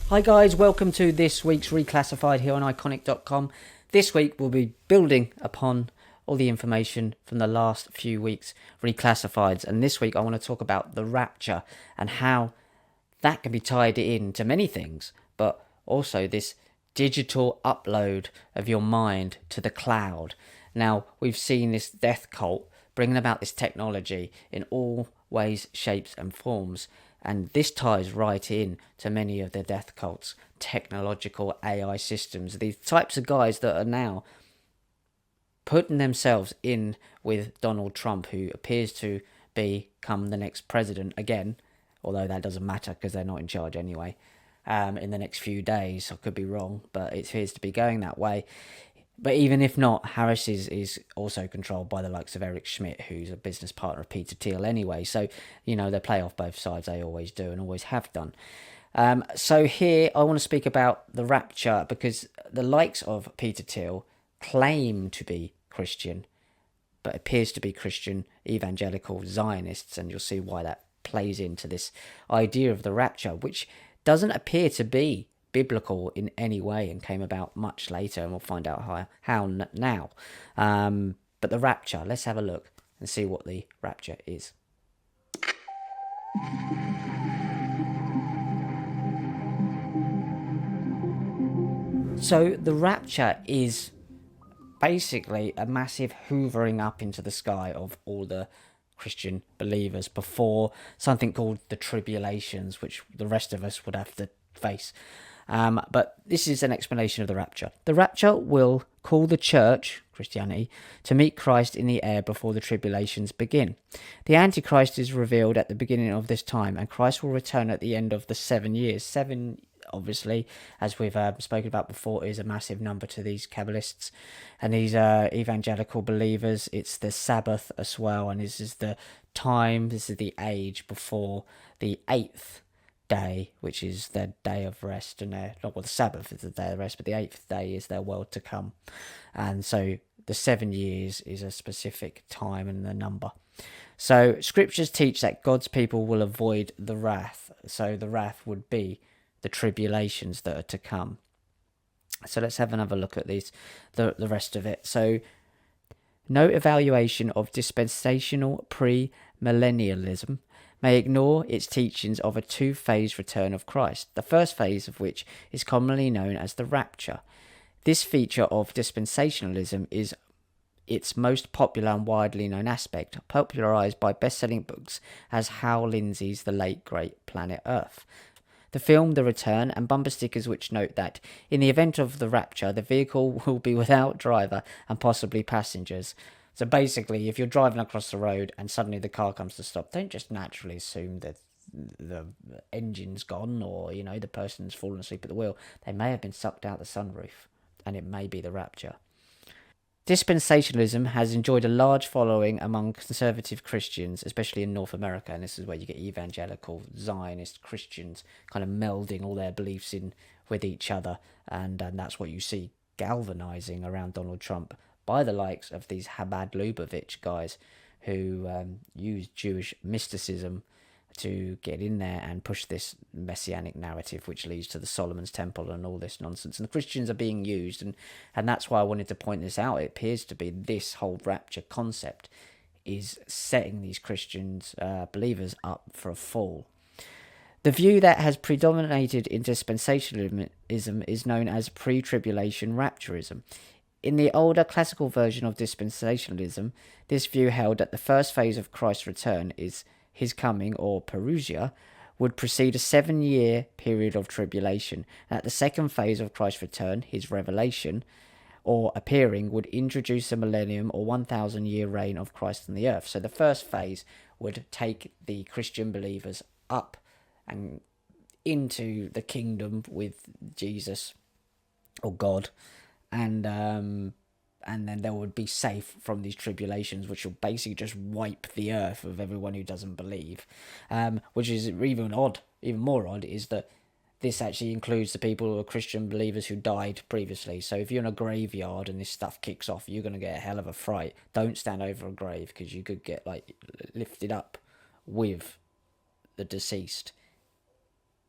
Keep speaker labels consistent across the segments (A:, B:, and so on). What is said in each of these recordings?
A: Hi guys, welcome to this week's Reclassified here on Ickonic.com. This week we'll be building upon all the information from the last few weeks' Reclassifieds, and this week I want to talk about the Rapture and how that can be tied in to many things, but also this digital upload of your mind to the cloud. Now, we've seen this death cult bringing about this technology in all ways, shapes, and forms. And this ties right in to many of the death cults, technological AI systems, these types of guys that are now putting themselves in with Donald Trump, who appears to become the next president again, although that doesn't matter because they're not in charge anyway, in the next few days. I could be wrong, but it appears to be going that way. But even if not, Harris is also controlled by the likes of Eric Schmidt, who's a business partner of Peter Thiel anyway. So, they play off both sides. They always do and always have done. So here I want to speak about the Rapture because the likes of Peter Thiel claim to be Christian, but appears to be Christian evangelical Zionists, and you'll see why that plays into this idea of the Rapture, which doesn't appear to be biblical in any way and came about much later, and we'll find out how now. But the Rapture, let's have a look and see what the Rapture is. So the Rapture is basically a massive hoovering up into the sky of all the Christian believers before something called the tribulations, which the rest of us would have to face. But this is an explanation of the Rapture. The Rapture will call the church, Christianity, to meet Christ in the air before the tribulations begin. The Antichrist is revealed at the beginning of this time, and Christ will return at the end of the 7 years. 7, obviously, as we've spoken about before, is a massive number to these Kabbalists and these evangelical believers. It's the Sabbath as well, and this is the time, this is the age before the 8th day, which is their day of rest, and the Sabbath is the day of rest, but the 8th day is their world to come. And so the 7 years is a specific time and the number. So scriptures teach that God's people will avoid the wrath. So the wrath would be the tribulations that are to come. So let's have another look at these, the rest of it. So no evaluation of dispensational pre-millennialism may ignore its teachings of a two-phase return of Christ, the first phase of which is commonly known as the Rapture. This feature of dispensationalism is its most popular and widely known aspect, popularized by best-selling books as Hal Lindsey's The Late Great Planet Earth. The film The Return, and bumper stickers which note that, in the event of the Rapture, the vehicle will be without driver and possibly passengers. So basically, if you're driving across the road and suddenly the car comes to stop, don't just naturally assume that the engine's gone or, the person's fallen asleep at the wheel. They may have been sucked out the sunroof, and it may be the Rapture. Dispensationalism has enjoyed a large following among conservative Christians, especially in North America, and this is where you get evangelical Zionist Christians kind of melding all their beliefs in with each other, and that's what you see galvanizing around Donald Trump by the likes of these Chabad Lubavitch guys who use Jewish mysticism to get in there and push this messianic narrative, which leads to the Solomon's Temple and all this nonsense. And the Christians are being used, and that's why I wanted to point this out. It appears to be this whole rapture concept is setting these Christians, believers, up for a fall. The view that has predominated in dispensationalism is known as pre-tribulation rapturism. In the older classical version of dispensationalism, this view held that the first phase of Christ's return is his coming, or parousia, would precede a 7-year period of tribulation. And at the second phase of Christ's return, his revelation, or appearing, would introduce a millennium or 1,000-year reign of Christ on the earth. So the first phase would take the Christian believers up and into the kingdom with Jesus, or God, and then they would be safe from these tribulations, which will basically just wipe the earth of everyone who doesn't believe. Which is even more odd, is that this actually includes the people who are Christian believers who died previously. So if you're in a graveyard and this stuff kicks off, you're going to get a hell of a fright. Don't stand over a grave, because you could get lifted up with the deceased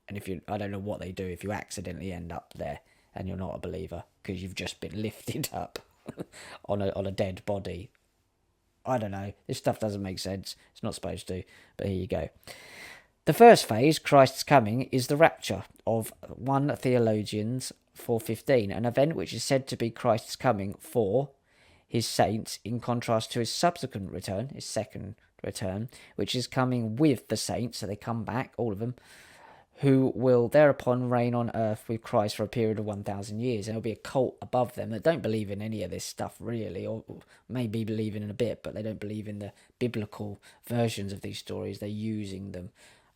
A: And if you, I don't know what they do if you accidentally end up there and you're not a believer because you've just been lifted up on a dead body. I don't know. This stuff doesn't make sense. It's not supposed to, but here you go. The first phase, Christ's coming, is the rapture of 1 Theologians 4:15, an event which is said to be Christ's coming for his saints, in contrast to his subsequent return, his second return, which is coming with the saints, so they come back, all of them, who will thereupon reign on earth with Christ for a period of 1,000 years. And there'll be a cult above them that don't believe in any of this stuff, really, or maybe believe in a bit, but they don't believe in the biblical versions of these stories. They're using them.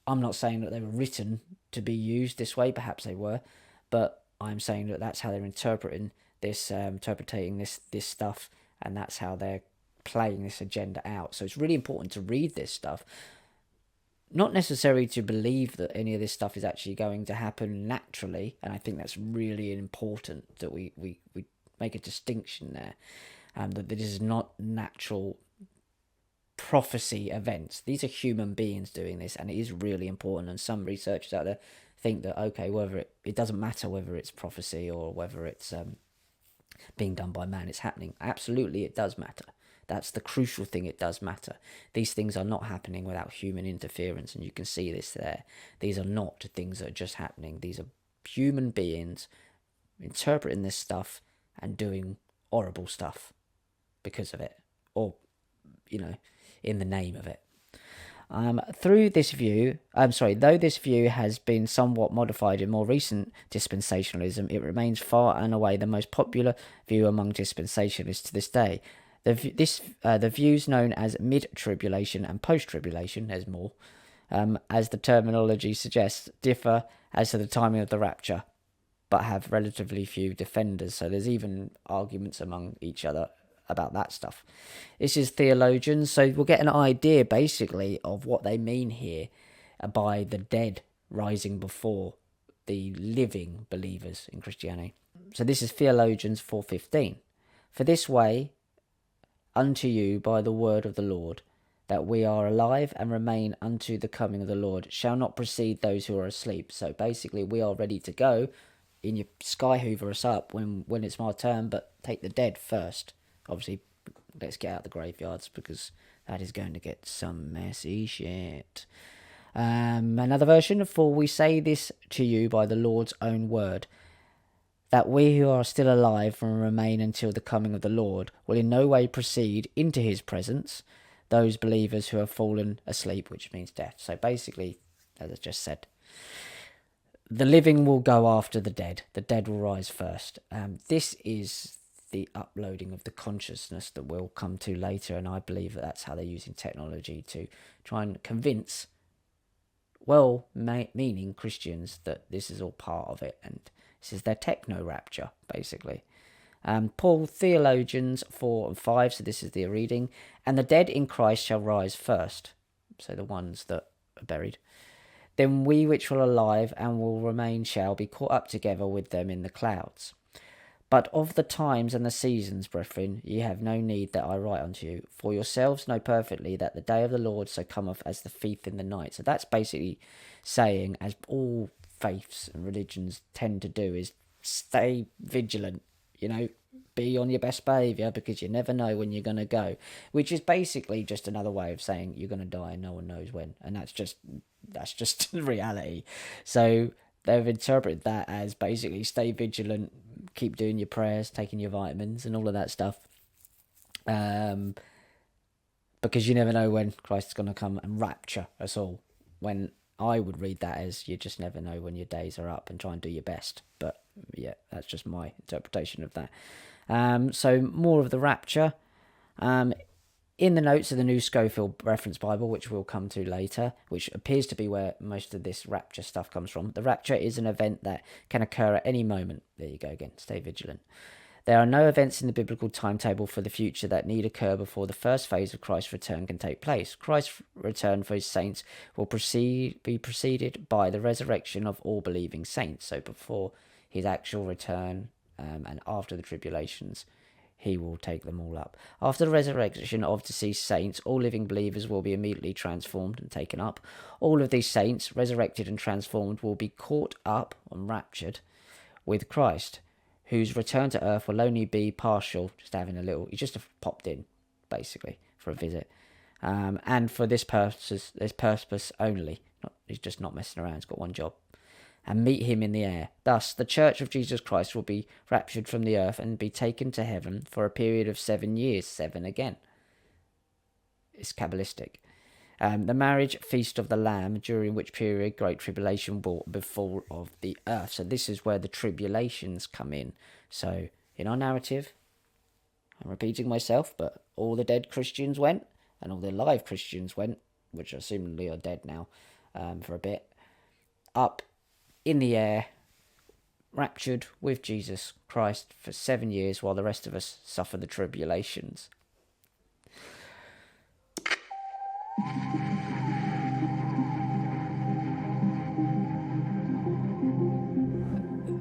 A: I'm not saying that they were written to be used this way, perhaps they were, but I'm saying that that's how they're interpreting this, this stuff, and that's how they're playing this agenda out. So it's really important to read this stuff. Not necessarily to believe that any of this stuff is actually going to happen naturally, and I think that's really important that we make a distinction there, that this is not natural prophecy events. These are human beings doing this, and it is really important. And some researchers out there think that, okay, whether it doesn't matter whether it's prophecy or whether it's being done by man, it's happening. Absolutely, it does matter. That's the crucial thing. It does matter. These things are not happening without human interference, and you can see this there. These are not things that are just happening. These are human beings interpreting this stuff and doing horrible stuff because of it, or, in the name of it. Though this view has been somewhat modified in more recent dispensationalism, it remains far and away the most popular view among dispensationalists to this day. The views known as mid-tribulation and post-tribulation, there's more, as the terminology suggests, differ as to the timing of the rapture, but have relatively few defenders. So there's even arguments among each other about that stuff. This is theologians, so we'll get an idea basically of what they mean here by the dead rising before the living believers in Christianity. So this is Theologians 4:15. For this way unto you by the word of the Lord, that we are alive and remain unto the coming of the Lord, shall not precede those who are asleep. So basically, we are ready to go. In your sky hoover us up when it's my turn, but take the dead first. Obviously, let's get out the graveyards, because that is going to get some messy shit. Another version, for we say this to you by the Lord's own word, that we who are still alive and remain until the coming of the Lord will in no way proceed into his presence those believers who have fallen asleep, which means death. So basically, as I just said, the living will go after the dead will rise first. This is the uploading of the consciousness that we'll come to later, and I believe that that's how they're using technology to try and convince well-meaning Christians that this is all part of it, and this is their techno rapture, basically. Paul, Theologians 4 and 5, so this is the reading. And the dead in Christ shall rise first, so the ones that are buried. Then we which are alive and will remain shall be caught up together with them in the clouds. But of the times and the seasons, brethren, ye have no need that I write unto you. For yourselves know perfectly that the day of the Lord so cometh as the thief in the night. So that's basically saying, as all faiths and religions tend to do, is stay vigilant, be on your best behaviour, because you never know when you're going to go, which is basically just another way of saying you're going to die and no one knows when, and that's just reality. So they've interpreted that as basically stay vigilant, keep doing your prayers, taking your vitamins and all of that stuff, because you never know when Christ's going to come and rapture us all, when I would read that as you just never know when your days are up, and try and do your best. But yeah, that's just my interpretation of that. So more of the rapture. In the notes of the New Schofield Reference Bible, which we'll come to later, which appears to be where most of this rapture stuff comes from, the rapture is an event that can occur at any moment. There you go again, stay vigilant. There are no events in the biblical timetable for the future that need occur before the first phase of Christ's return can take place. Christ's return for his saints will be preceded by the resurrection of all believing saints. So before his actual return and after the tribulations, he will take them all up. After the resurrection of deceased saints, all living believers will be immediately transformed and taken up. All of these saints, resurrected and transformed, will be caught up and raptured with Christ, whose return to earth will only be partial, he just popped in, basically, for a visit. And for this purpose only. He's just not messing around, he's got one job. And meet him in the air. Thus, the Church of Jesus Christ will be raptured from the earth and be taken to heaven for a period of 7 years. 7 again. It's Kabbalistic. The marriage feast of the Lamb, during which period great tribulation will befall of the earth. So this is where the tribulations come in. So in our narrative, I'm repeating myself, but all the dead Christians went, and all the alive Christians went, which assumedly are dead now, for a bit, up in the air, raptured with Jesus Christ for 7 years, while the rest of us suffer the tribulations.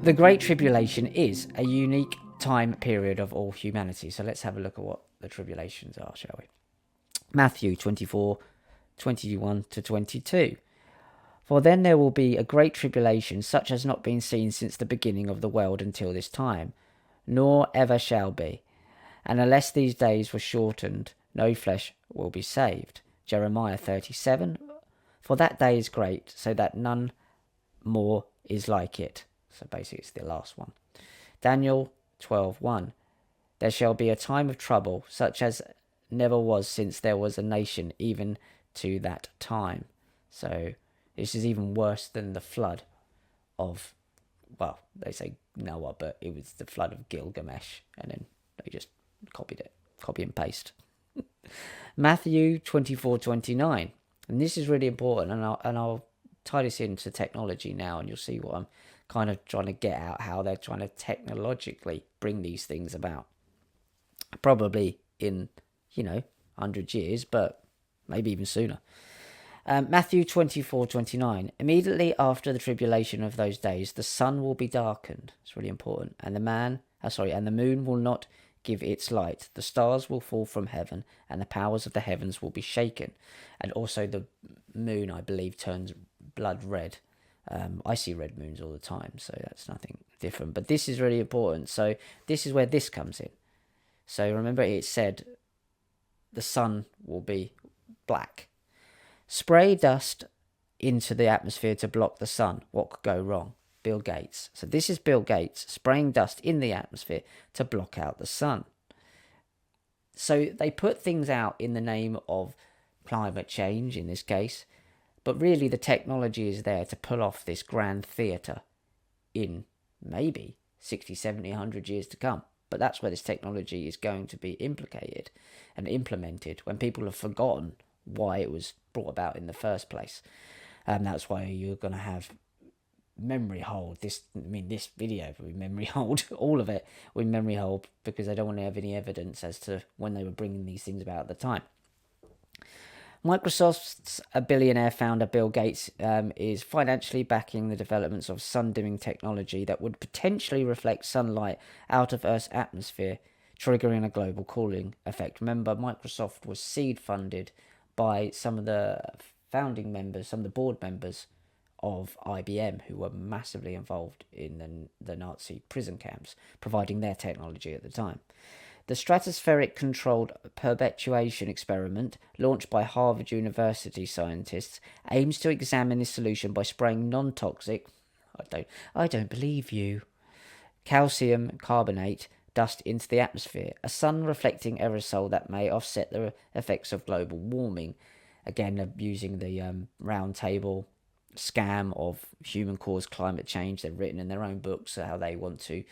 A: The Great Tribulation is a unique time period of all humanity. So let's have a look at what the tribulations are, shall we? Matthew 24:21-22. For then there will be a great tribulation, such as not been seen since the beginning of the world until this time, nor ever shall be. And unless these days were shortened, no flesh will be saved. Jeremiah 37. For that day is great, so that none more is like it. So basically it's the last one. Daniel 12:1. There shall be a time of trouble, such as never was since there was a nation, even to that time. So this is even worse than the flood of, well, they say Noah, but it was the flood of Gilgamesh, and then they just copied it, copy and paste. Matthew 24:29, and this is really important, and I'll tie this into technology now, and you'll see what I'm kind of trying to get out, how they're trying to technologically bring these things about. Probably in, 100 years, but maybe even sooner. Matthew 24:29. Immediately after the tribulation of those days, the sun will be darkened. It's really important. And the moon will not give its light. The stars will fall from heaven, and the powers of the heavens will be shaken. And also the moon, I believe, turns blood red. I see red moons all the time, so that's nothing different. But this is really important. So this is where this comes in. So remember it said the sun will be black. Spray dust into the atmosphere to block the sun. What could go wrong? Bill Gates. So this is Bill Gates spraying dust in the atmosphere to block out the sun. So they put things out in the name of climate change in this case, but really the technology is there to pull off this grand theatre in maybe 60, 70, 100 years to come. But that's where this technology is going to be implicated and implemented when people have forgotten why it was brought about in the first place. And that's why you're going to have memory hold. This video will be memory hold. All of it will be memory hold because they don't want to have any evidence as to when they were bringing these things about at the time. Microsoft's billionaire founder Bill Gates is financially backing the developments of sun-dimming technology that would potentially reflect sunlight out of Earth's atmosphere, triggering a global cooling effect. Remember, Microsoft was seed funded by some of the founding members, some of the board members of IBM, who were massively involved in the Nazi prison camps, providing their technology at the time. The stratospheric controlled perpetuation experiment, launched by Harvard University scientists, aims to examine this solution by spraying non-toxic, I don't believe you, calcium carbonate dust into the atmosphere, a sun-reflecting aerosol that may offset the effects of global warming. Again, they're using the round table scam of human-caused climate change. They've written in their own books how they want to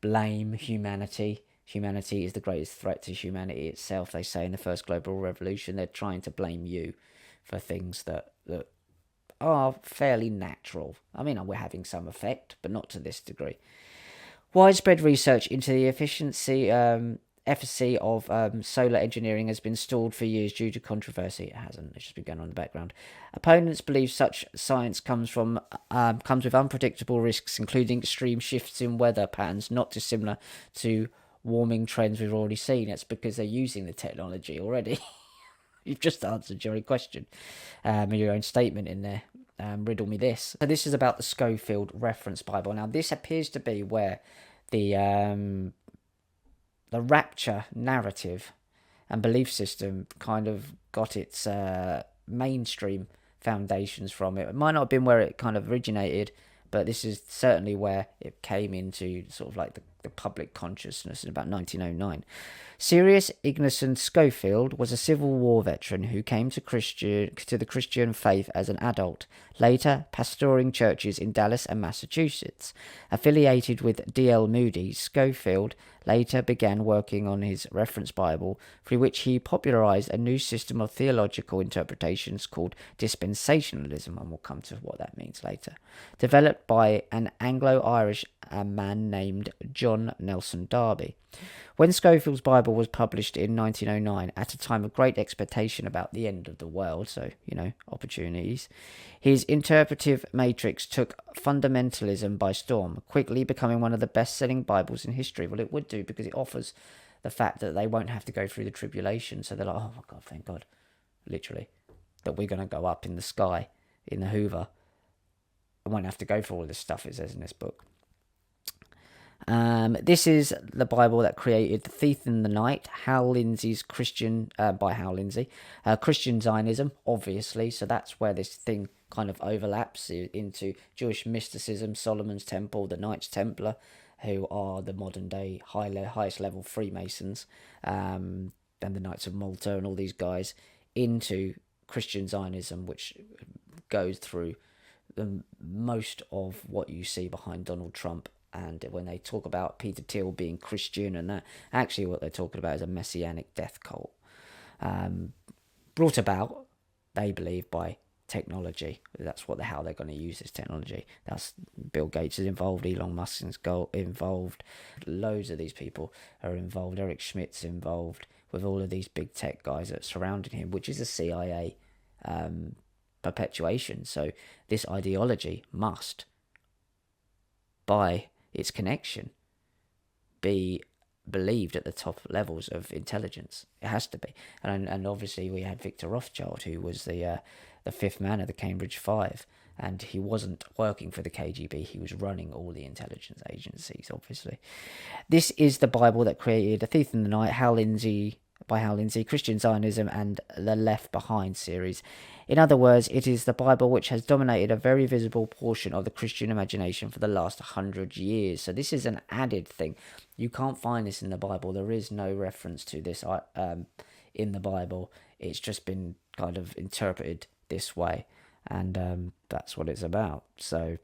A: blame humanity. Humanity is the greatest threat to humanity itself, they say in the first global revolution. They're trying to blame you for things that are fairly natural. I mean, we're having some effect, but not to this degree. Widespread research into the efficiency efficacy of solar engineering has been stalled for years due to controversy. It hasn't. It's just been going on in the background. Opponents believe such science comes with unpredictable risks, including extreme shifts in weather patterns not dissimilar to warming trends we've already seen. It's because they're using the technology already. You've just answered your own question, your own statement in there. Riddle me this. So this is about the Schofield Reference Bible. Now this appears to be where the Rapture narrative and belief system kind of got its mainstream foundations from. It might not have been where it kind of originated, but this is certainly where it came into sort of like the public consciousness in about 1909. Sirius Ignason Schofield was a Civil War veteran who came to the Christian faith as an adult, later pastoring churches in Dallas and Massachusetts. Affiliated with D.L. Moody, Schofield later began working on his reference Bible, through which he popularized a new system of theological interpretations called dispensationalism, and we'll come to what that means later, developed by an Anglo-Irish man named John Nelson Darby. When Schofield's Bible was published in 1909, at a time of great expectation about the end of the world, so, opportunities, his interpretive matrix took fundamentalism by storm, quickly becoming one of the best-selling Bibles in history. Well, it would do, because it offers the fact that they won't have to go through the tribulation, so they're like, oh my God, thank God, literally, that we're going to go up in the sky, in the Hoover. I won't have to go through all this stuff it says in this book. This is the Bible that created The Thief in the Night, Hal Lindsey's Christian Zionism, obviously. So that's where this thing kind of overlaps into Jewish mysticism, Solomon's Temple, the Knights Templar, who are the modern day highest level Freemasons, and the Knights of Malta and all these guys, into Christian Zionism, which goes through most of what you see behind Donald Trump. And when they talk about Peter Thiel being Christian and that, actually what they're talking about is a messianic death cult. Brought about, they believe, by technology. That's how they're going to use this technology. That's Bill Gates is involved, Elon Musk is involved, loads of these people are involved. Eric Schmidt's involved with all of these big tech guys that surrounded him, which is a CIA perpetuation. So this ideology must, by its connection, be believed at the top levels of intelligence. It has to be. And obviously we had Victor Rothschild, who was the fifth man of the Cambridge Five, and he wasn't working for the KGB, he was running all the intelligence agencies, obviously. This is the Bible that created A Thief in the Night, by Hal Lindsey, Christian Zionism, and the Left Behind series. In other words, it is the Bible which has dominated a very visible portion of the Christian imagination for the last 100 years. So this is an added thing. You can't find this in the Bible. There is no reference to this in the Bible. It's just been kind of interpreted this way, and that's what it's about. So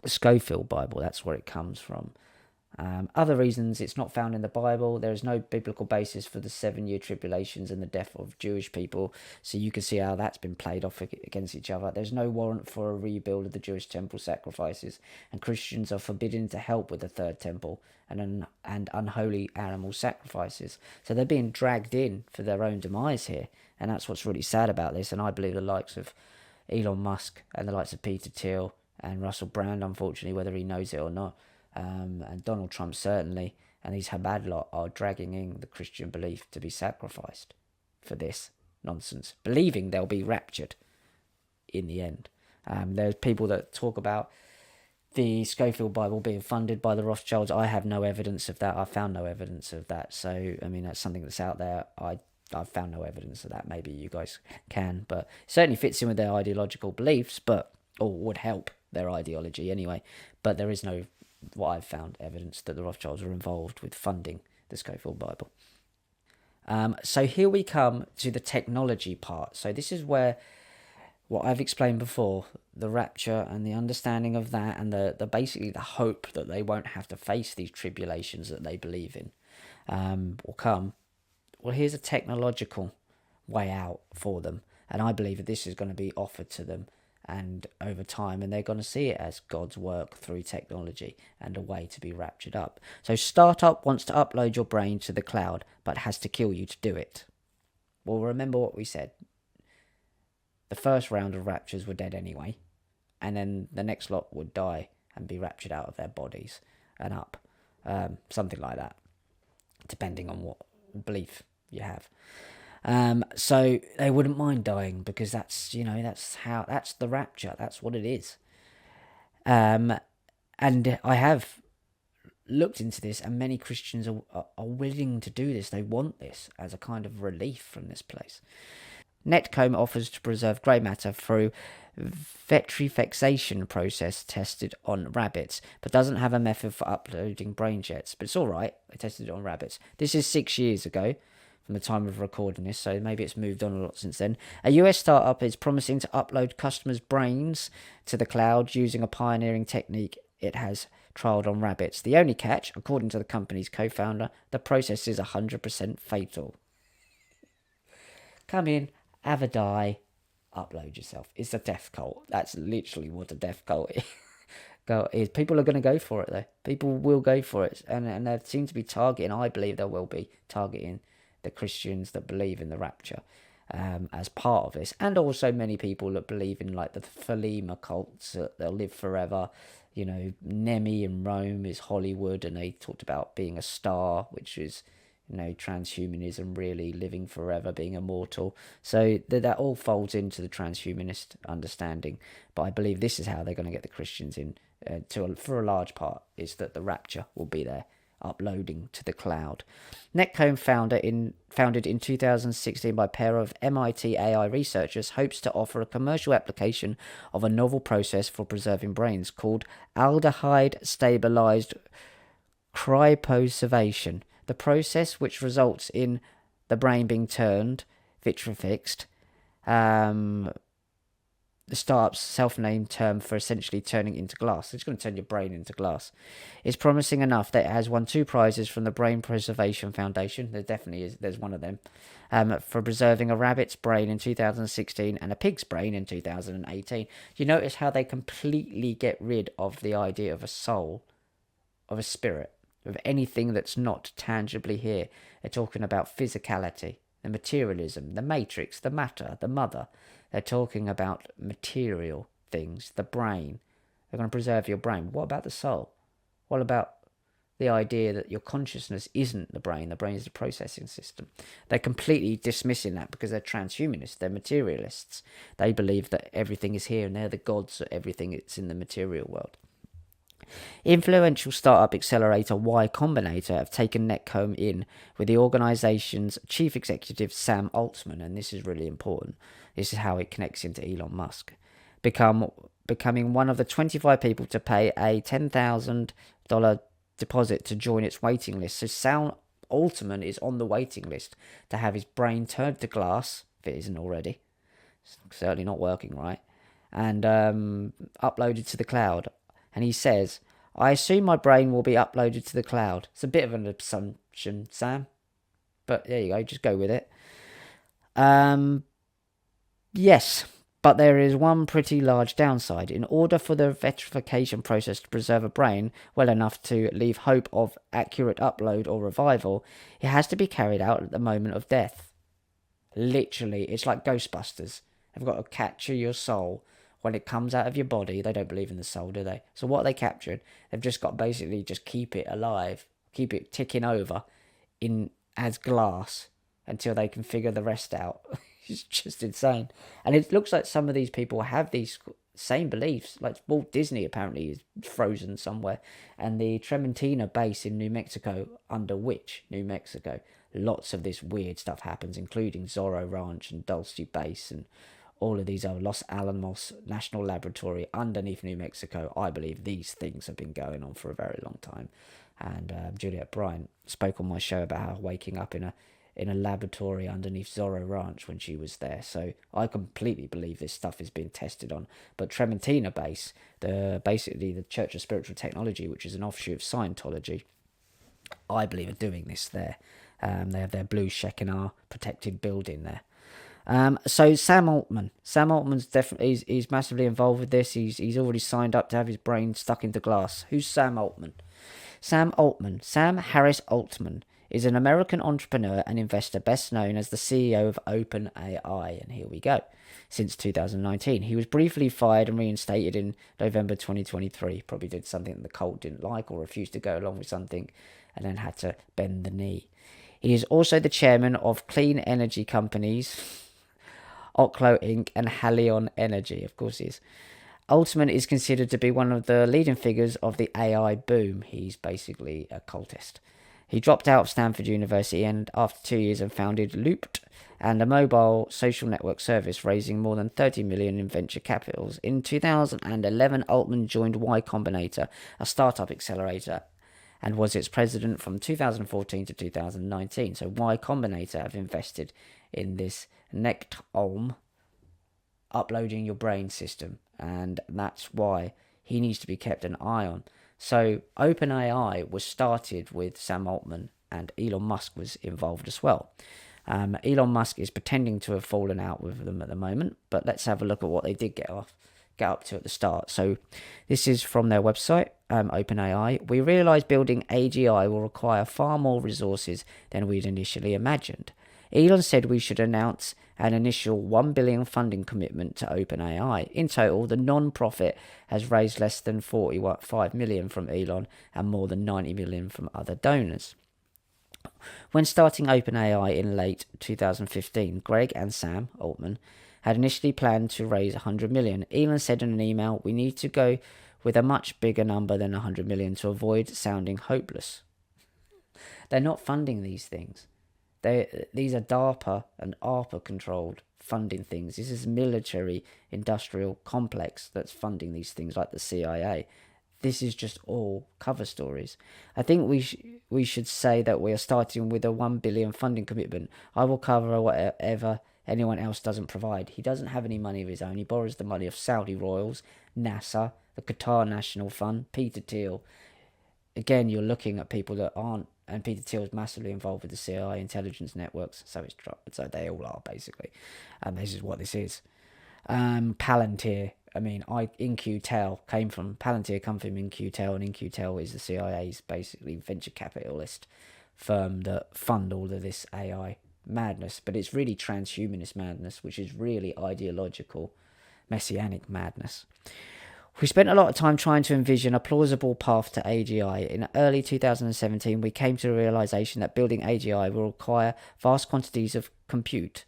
A: the Schofield Bible, that's where it comes from. Other reasons it's not found in the Bible: there is no biblical basis for the 7-year tribulations and the death of Jewish people, so you can see how that's been played off against each other. There's no warrant for a rebuild of the Jewish temple sacrifices, and Christians are forbidden to help with the third temple and unholy animal sacrifices. So they're being dragged in for their own demise here, and that's what's really sad about this. And I believe the likes of Elon Musk and the likes of Peter Thiel and Russell Brand, unfortunately, whether he knows it or not, and Donald Trump certainly, and these Chabad lot are dragging in the Christian belief to be sacrificed for this nonsense, believing they'll be raptured in the end. There's people that talk about the Schofield Bible being funded by the Rothschilds. I have no evidence of that. I found no evidence of that. So, I mean, that's something that's out there. I've found no evidence of that. Maybe you guys can, but it certainly fits in with their ideological beliefs, or would help their ideology anyway. But there is no, what I've found, evidence that the Rothschilds were involved with funding the Schofield Bible. So here we come to the technology part. So this is where what I've explained before, the rapture and the understanding of that, and the basically the hope that they won't have to face these tribulations that they believe in will come. Well, here's a technological way out for them, and I believe that this is going to be offered to them and over time, and they're going to see it as God's work through technology and a way to be raptured up. So startup wants to upload your brain to the cloud, but has to kill you to do it. Well, remember what we said. The first round of raptures were dead anyway, and then the next lot would die and be raptured out of their bodies and up. Something like that. depending on what belief you have. So they wouldn't mind dying because that's the rapture. That's what it is. Um, and I have looked into this, and many Christians are willing to do this. They want this as a kind of relief from this place. Netcomb offers to preserve grey matter through vitrifixation process tested on rabbits, but doesn't have a method for uploading brain jets. But it's all right. They tested it on rabbits. This is 6 years ago from the time of recording this, so maybe it's moved on a lot since then. A US startup is promising to upload customers' brains to the cloud using a pioneering technique it has trialled on rabbits. The only catch, according to the company's co-founder, the process is 100% fatal. Come in, have a die, upload yourself. It's a death cult. That's literally what a death cult is. People are going to go for it, though. People will go for it. And they seem to be targeting, I believe they will be targeting the Christians that believe in the rapture as part of this. And also many people that believe in like the Thelema cults, that they'll live forever. You know, Nemi in Rome is Hollywood, and they talked about being a star, which is, you know, transhumanism, really living forever, being immortal. So that all folds into the transhumanist understanding. But I believe this is how they're going to get the Christians in, for a large part, is that the rapture will be there, uploading to the cloud. Netcomb, founded in 2016 by a pair of MIT AI researchers, hopes to offer a commercial application of a novel process for preserving brains called aldehyde stabilized cryopreservation. The process, which results in the brain being turned vitrifixed, the startup's self-named term for essentially turning into glass. It's going to turn your brain into glass. It's promising enough that it has won 2 prizes from the Brain Preservation Foundation. There definitely is. There's one of them. For preserving a rabbit's brain in 2016 and a pig's brain in 2018. You notice how they completely get rid of the idea of a soul, of a spirit, of anything that's not tangibly here. They're talking about physicality, the materialism, the matrix, the matter, the mother. They're talking about material things, the brain. They're going to preserve your brain. What about the soul? What about the idea that your consciousness isn't the brain is the processing system? They're completely dismissing that because they're transhumanists, they're materialists. They believe that everything is here and they're the gods of everything that's in the material world. Influential startup accelerator Y Combinator have taken Netcomb in with the organization's chief executive Sam Altman, and this is really important. This is how it connects into Elon Musk. Becoming one of the 25 people to pay a $10,000 deposit to join its waiting list. So Sam Altman is on the waiting list to have his brain turned to glass, if it isn't already. It's certainly not working right. And uploaded to the cloud. And he says, I assume my brain will be uploaded to the cloud. It's a bit of an assumption, Sam. But there you go, just go with it. Yes, but there is one pretty large downside. In order for the vitrification process to preserve a brain well enough to leave hope of accurate upload or revival, it has to be carried out at the moment of death. Literally, it's like Ghostbusters. They've got to capture your soul. When it comes out of your body, they don't believe in the soul, do they? So what are they captured? They've just got basically just keep it alive, keep it ticking over in as glass until they can figure the rest out. It's just insane. And it looks like some of these people have these same beliefs. Like Walt Disney apparently is frozen somewhere. And the Trementina base in New Mexico, under which New Mexico, lots of this weird stuff happens, including Zorro Ranch and Dulce Base and all of these other Los Alamos National Laboratory underneath New Mexico. I believe these things have been going on for a very long time. And Juliet Bryant spoke on my show about her waking up in a laboratory underneath Zorro Ranch when she was there. So I completely believe this stuff is being tested on. But Trementina Base, basically the Church of Spiritual Technology, which is an offshoot of Scientology, I believe are doing this there. They have their blue Shekinah protected building there. So Sam Altman's definitely he's massively involved with this. He's already signed up to have his brain stuck into glass. Who's Sam Altman? Sam Harris Altman is an American entrepreneur and investor best known as the CEO of OpenAI. And here we go. since 2019. He was briefly fired and reinstated in November 2023. Probably did something that the cult didn't like or refused to go along with something and then had to bend the knee. He is also the chairman of clean energy companies Oklo Inc. and Halion Energy. Of course he is. Altman is considered to be one of the leading figures of the AI boom. He's basically a cultist. He dropped out of Stanford University and after 2 years and founded Looped and a mobile social network service, raising more than $30 million in venture capitals. In 2011, Altman joined Y Combinator, a startup accelerator, and was its president from 2014 to 2019. So Y Combinator have invested in this Nectolm uploading your brain system, and that's why he needs to be kept an eye on. So OpenAI was started with Sam Altman, and Elon Musk was involved as well. Elon Musk is pretending to have fallen out with them at the moment, but let's have a look at what they did get up to at the start. So this is from their website, OpenAI. We realised building AGI will require far more resources than we'd initially imagined. Elon said we should announce an initial $1 billion funding commitment to OpenAI. In total, the non-profit has raised less than $45 million from Elon and more than $90 million from other donors. When starting OpenAI in late 2015, Greg and Sam Altman had initially planned to raise $100 million. Elon said in an email, "We need to go with a much bigger number than $100 million to avoid sounding hopeless." They're not funding these things. These are DARPA and ARPA controlled funding things. This is military industrial complex that's funding these things, like the CIA. This is just all cover stories. I think we should say that we are starting with a $1 billion funding commitment. I will cover whatever anyone else doesn't provide. He doesn't have any money of his own. He borrows the money of Saudi royals, NASA, the Qatar National Fund, Peter Thiel. Again, you're looking at people that aren't, and Peter Thiel is massively involved with the CIA intelligence networks, so they all are basically. And this is what this is. Palantir. I mean, InQtel came from Palantir, come from InQtel, and InQtel is the CIA's basically venture capitalist firm that fund all of this AI madness. But it's really transhumanist madness, which is really ideological, messianic madness. We spent a lot of time trying to envision a plausible path to AGI. In early 2017, we came to the realization that building AGI will require vast quantities of compute.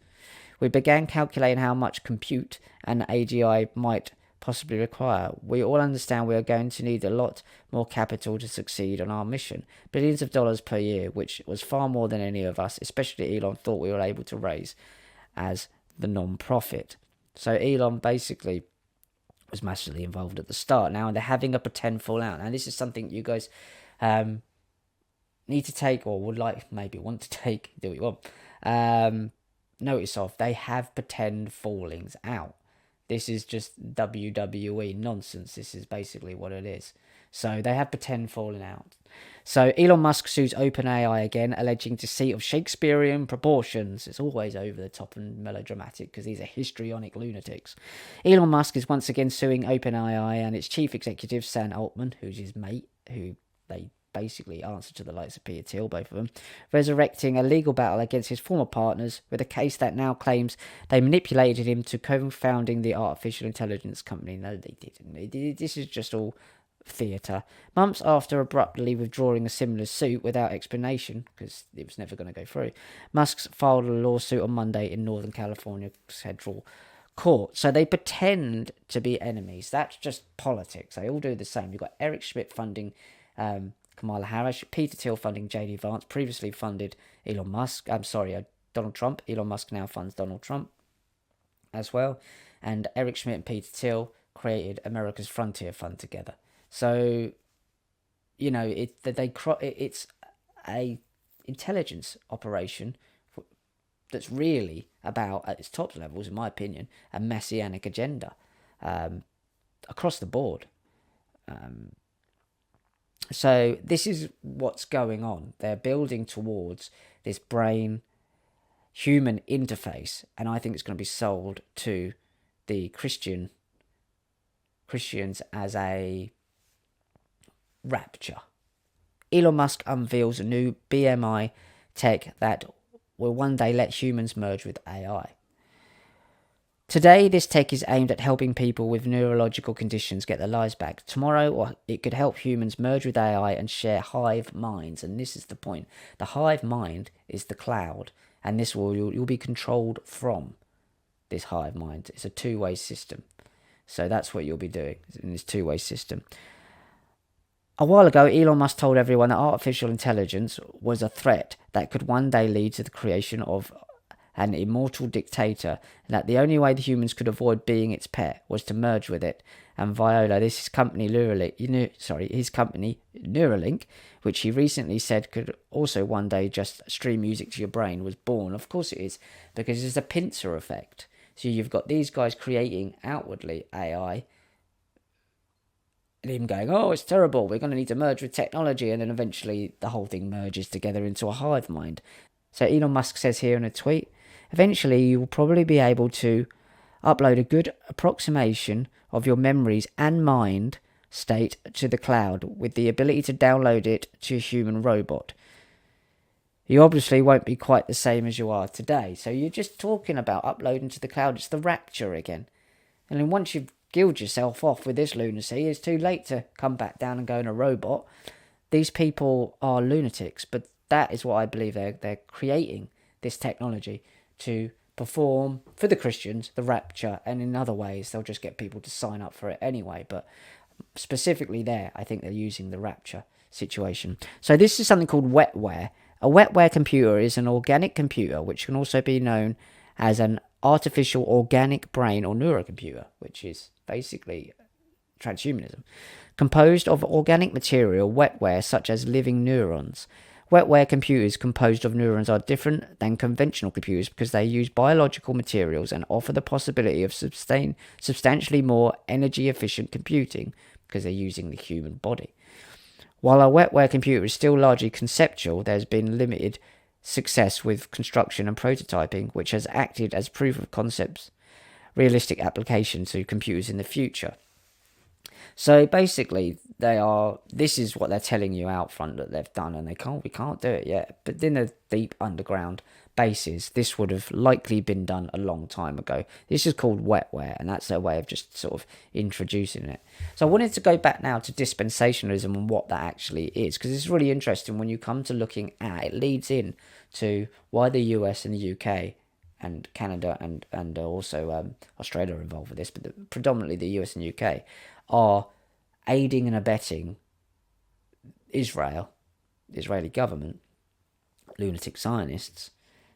A: We began calculating how much compute an AGI might possibly require. We all understand we are going to need a lot more capital to succeed on our mission. Billions of dollars per year, which was far more than any of us, especially Elon, thought we were able to raise as the non-profit. So Elon basically was massively involved at the start. Now they're having a pretend fallout. Now this is something you guys need to take, or would like, maybe want to take, do what you want, notice of. They have pretend fallings out. This is just WWE nonsense. This is basically what it is. So they have pretend falling out. So Elon Musk sues OpenAI again, alleging deceit of Shakespearean proportions. It's always over the top and melodramatic because these are histrionic lunatics. Elon Musk is once again suing OpenAI and its chief executive, Sam Altman, who's his mate, who they basically answer to the likes of Peter Thiel, both of them, resurrecting a legal battle against his former partners with a case that now claims they manipulated him to co-founding the artificial intelligence company. No, they didn't. This is just all theatre. Months after abruptly withdrawing a similar suit without explanation, because it was never going to go through, Musk filed a lawsuit on Monday in Northern California Federal Court. So they pretend to be enemies. That's just politics. They all do the same. You've got Eric Schmidt funding Kamala Harris, Peter Thiel funding J.D. Vance, previously funded Elon Musk. Donald Trump. Elon Musk now funds Donald Trump as well. And Eric Schmidt and Peter Thiel created America's Frontier Fund together. So, you know, it's a intelligence operation that's really about, at its top levels, in my opinion, a messianic agenda across the board. So this is what's going on. They're building towards this brain-human interface, and I think it's going to be sold to the Christians as a Rapture. Elon Musk unveils a new BMI tech that will one day let humans merge with AI. Today, this tech is aimed at helping people with neurological conditions get their lives back. Tomorrow, it could help humans merge with AI and share hive minds. And this is the point. The hive mind is the cloud, and this will you'll be controlled from this hive mind. It's a two-way system. So that's what you'll be doing in this two-way system. A while ago, Elon Musk told everyone that artificial intelligence was a threat that could one day lead to the creation of an immortal dictator, and that the only way the humans could avoid being its pet was to merge with it. And Viola, his company Neuralink, which he recently said could also one day just stream music to your brain, was born. Of course it is, because it's a pincer effect. So you've got these guys creating outwardly AI, and him going, oh, it's terrible, we're going to need to merge with technology, and then eventually the whole thing merges together into a hive mind. So Elon Musk says here in a tweet, eventually you will probably be able to upload a good approximation of your memories and mind state to the cloud with the ability to download it to a human robot. You obviously won't be quite the same as you are today. So you're just talking about uploading to the cloud. It's the Rapture again. And then once you've killed yourself off with this lunacy, it's too late to come back down and go in a robot. These people are lunatics, but that is what I believe they're creating this technology to perform for the Christians, the Rapture, and in other ways they'll just get people to sign up for it anyway. But specifically there, I think they're using the Rapture situation. So this is something called wetware. A wetware computer is an organic computer, which can also be known as an artificial organic brain or neurocomputer, which is basically transhumanism, composed of organic material, wetware such as living neurons. Wetware computers composed of neurons are different than conventional computers because they use biological materials and offer the possibility of substantially more energy efficient computing because they're using the human body. While a wetware computer is still largely conceptual, there's been limited success with construction and prototyping, which has acted as proof of concepts, realistic application to computers in the future. So basically, this is what they're telling you out front that they've done, and we can't do it yet. But in the deep underground bases, this would have likely been done a long time ago. This is called wetware, and that's their way of just sort of introducing it. So I wanted to go back now to dispensationalism and what that actually is, because it's really interesting when you come to looking at it. Leads in to why the US and the UK and Canada and also Australia are involved with this, but predominantly the US and UK are aiding and abetting Israel, the Israeli government, lunatic Zionists,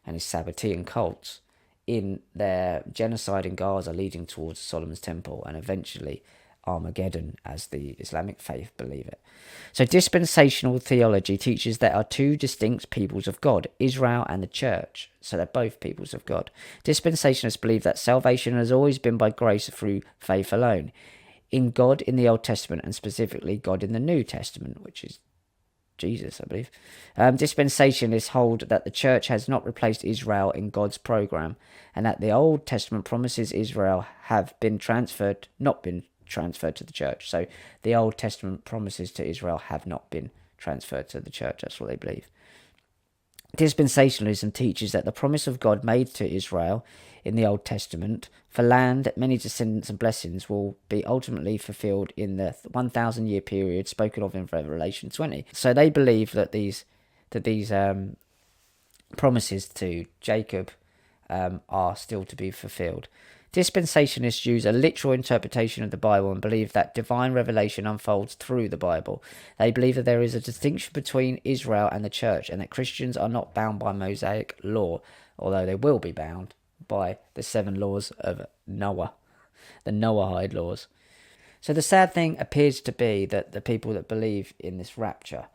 A: and his Sabbatean cults in their genocide in Gaza, leading towards Solomon's Temple and eventually Armageddon, as the Islamic faith believe it. So dispensational theology teaches there are two distinct peoples of God, Israel and the church. So they're both peoples of God. Dispensationalists believe that salvation has always been by grace through faith alone, in God in the Old Testament and specifically God in the New Testament, which is Jesus, I believe. Dispensationalists hold that the church has not replaced Israel in God's program, and that the Old Testament promises Israel have not been transferred to the church. So the Old Testament promises to Israel have not been transferred to the church. That's what they believe. Dispensationalism teaches that the promise of God made to Israel in the Old Testament for land, many descendants and blessings will be ultimately fulfilled in the 1,000-year period spoken of in Revelation 20. So they believe that these promises to Jacob are still to be fulfilled. Dispensationalists use a literal interpretation of the Bible and believe that divine revelation unfolds through the Bible. They believe that there is a distinction between Israel and the church, and that Christians are not bound by Mosaic law, although they will be bound by the 7 laws of Noah, the Noahide laws. So the sad thing appears to be that the people that believe in this rapture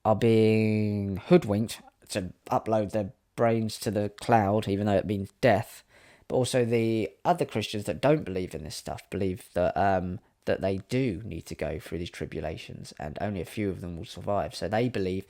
A: are being hoodwinked to upload their brains to the cloud, even though it means death. But also the other Christians that don't believe in this stuff believe that that they do need to go through these tribulations, and only a few of them will survive. So they believe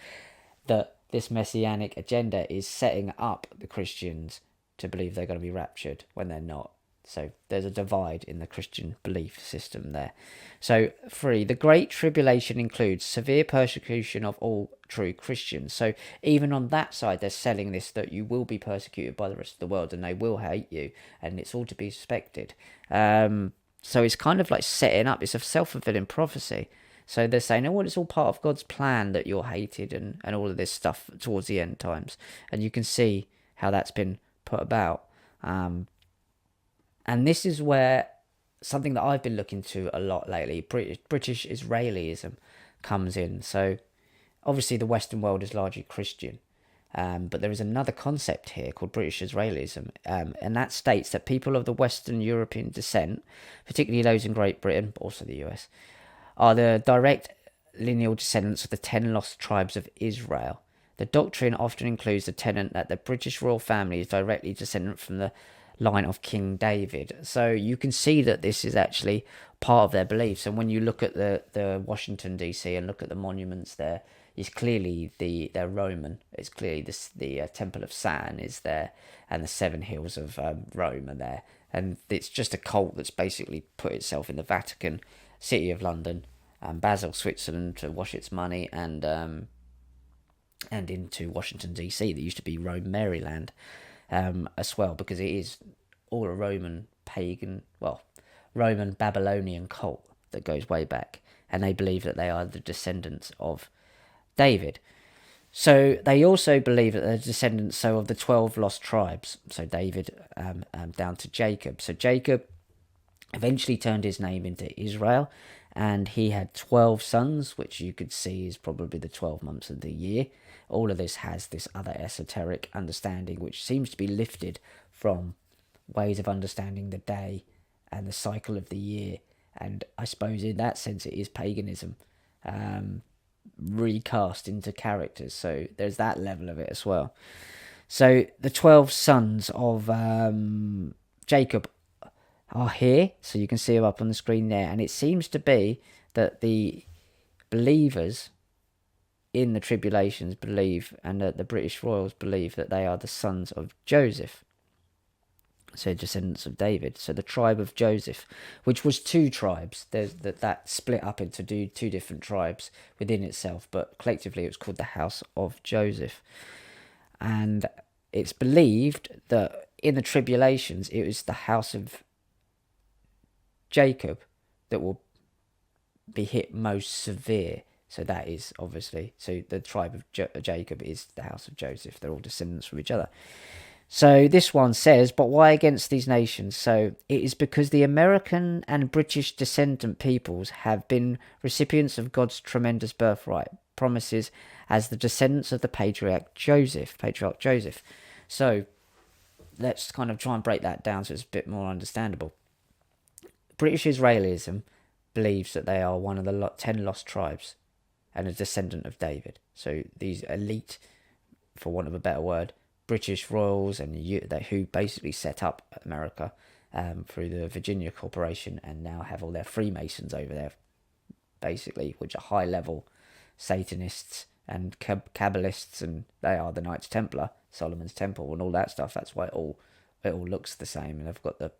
A: that this messianic agenda is setting up the Christians to believe they're going to be raptured when they're not. So there's a divide in the Christian belief system there. So 3, the Great Tribulation includes severe persecution of all true Christians. So even on that side, they're selling this that you will be persecuted by the rest of the world and they will hate you, and it's all to be expected. So it's kind of like setting up, it's a self-fulfilling prophecy. So they're saying, oh, well, it's all part of God's plan that you're hated and all of this stuff towards the end times. And you can see how that's been put about. And this is where something that I've been looking to a lot lately, British Israelism, comes in. So obviously the Western world is largely Christian. But there is another concept here called British Israelism, and that states that people of the Western European descent, particularly those in Great Britain, but also the US, are the direct lineal descendants of the 10 lost tribes of Israel. The doctrine often includes the tenet that the British royal family is directly descendant from the line of King David. So you can see that this is actually part of their beliefs. And when you look at the Washington DC and look at the monuments there, it's clearly they're Roman. It's clearly the Temple of Saturn is there, and the 7 hills of Rome are there. And it's just a cult that's basically put itself in the Vatican City of London, Basel, Switzerland, to wash its money, and into Washington DC. That used to be Rome, Maryland, as well, because it is all a Roman pagan, Roman Babylonian cult that goes way back, and they believe that they are the descendants of David. So they also believe that they're descendants of the 12 lost tribes. So David down to Jacob. So Jacob eventually turned his name into Israel, and he had 12 sons, which you could see is probably the 12 months of the year. All of this has this other esoteric understanding, which seems to be lifted from ways of understanding the day and the cycle of the year. And I suppose in that sense it is paganism recast into characters. So there's that level of it as well. So the 12 sons of Jacob are here, so you can see them up on the screen there, and it seems to be that the believers in the tribulations believe, and that the British royals believe, that they are the sons of Joseph, so descendants of David. So the tribe of Joseph, which was 2 tribes, there's that split up into 2 different tribes within itself, but collectively it was called the house of Joseph. And it's believed that in the tribulations it was the house of Jacob that will be hit most severe. So that is obviously, so the tribe of Jacob is the house of Joseph. They're all descendants from each other. So this one says, but why against these nations? So it is because the American and British descendant peoples have been recipients of God's tremendous birthright promises as the descendants of the patriarch Joseph. So let's kind of try and break that down so it's a bit more understandable. British Israelism believes that they are one of the 10 lost tribes and a descendant of David. So these elite, for want of a better word, British royals and who basically set up America through the Virginia Corporation, and now have all their Freemasons over there, basically, which are high-level Satanists and Kabbalists, and they are the Knights Templar, Solomon's Temple, and all that stuff. That's why it all looks the same, and they've got the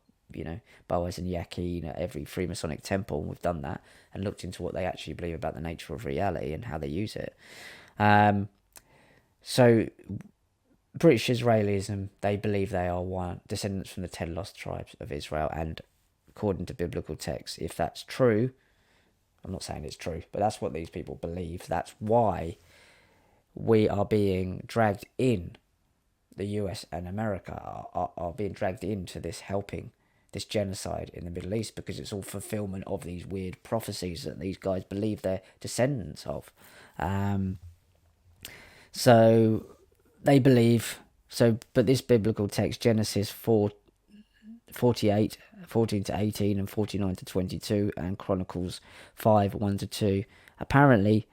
A: Boaz and Yakin at every Freemasonic temple, and we've done that and looked into what they actually believe about the nature of reality and how they use it. So British Israelism, they believe they are descendants from the 10 lost tribes of Israel, and according to biblical texts, if that's true, I'm not saying it's true, but that's what these people believe. That's why we are being dragged in, the US and America are being dragged into this genocide in the Middle East, because it's all fulfillment of these weird prophecies that these guys believe they're descendants of. So they believe, but this biblical text, Genesis 4:48, 14 to 18, and 49 to 22, and Chronicles 5, 1 to 2, apparently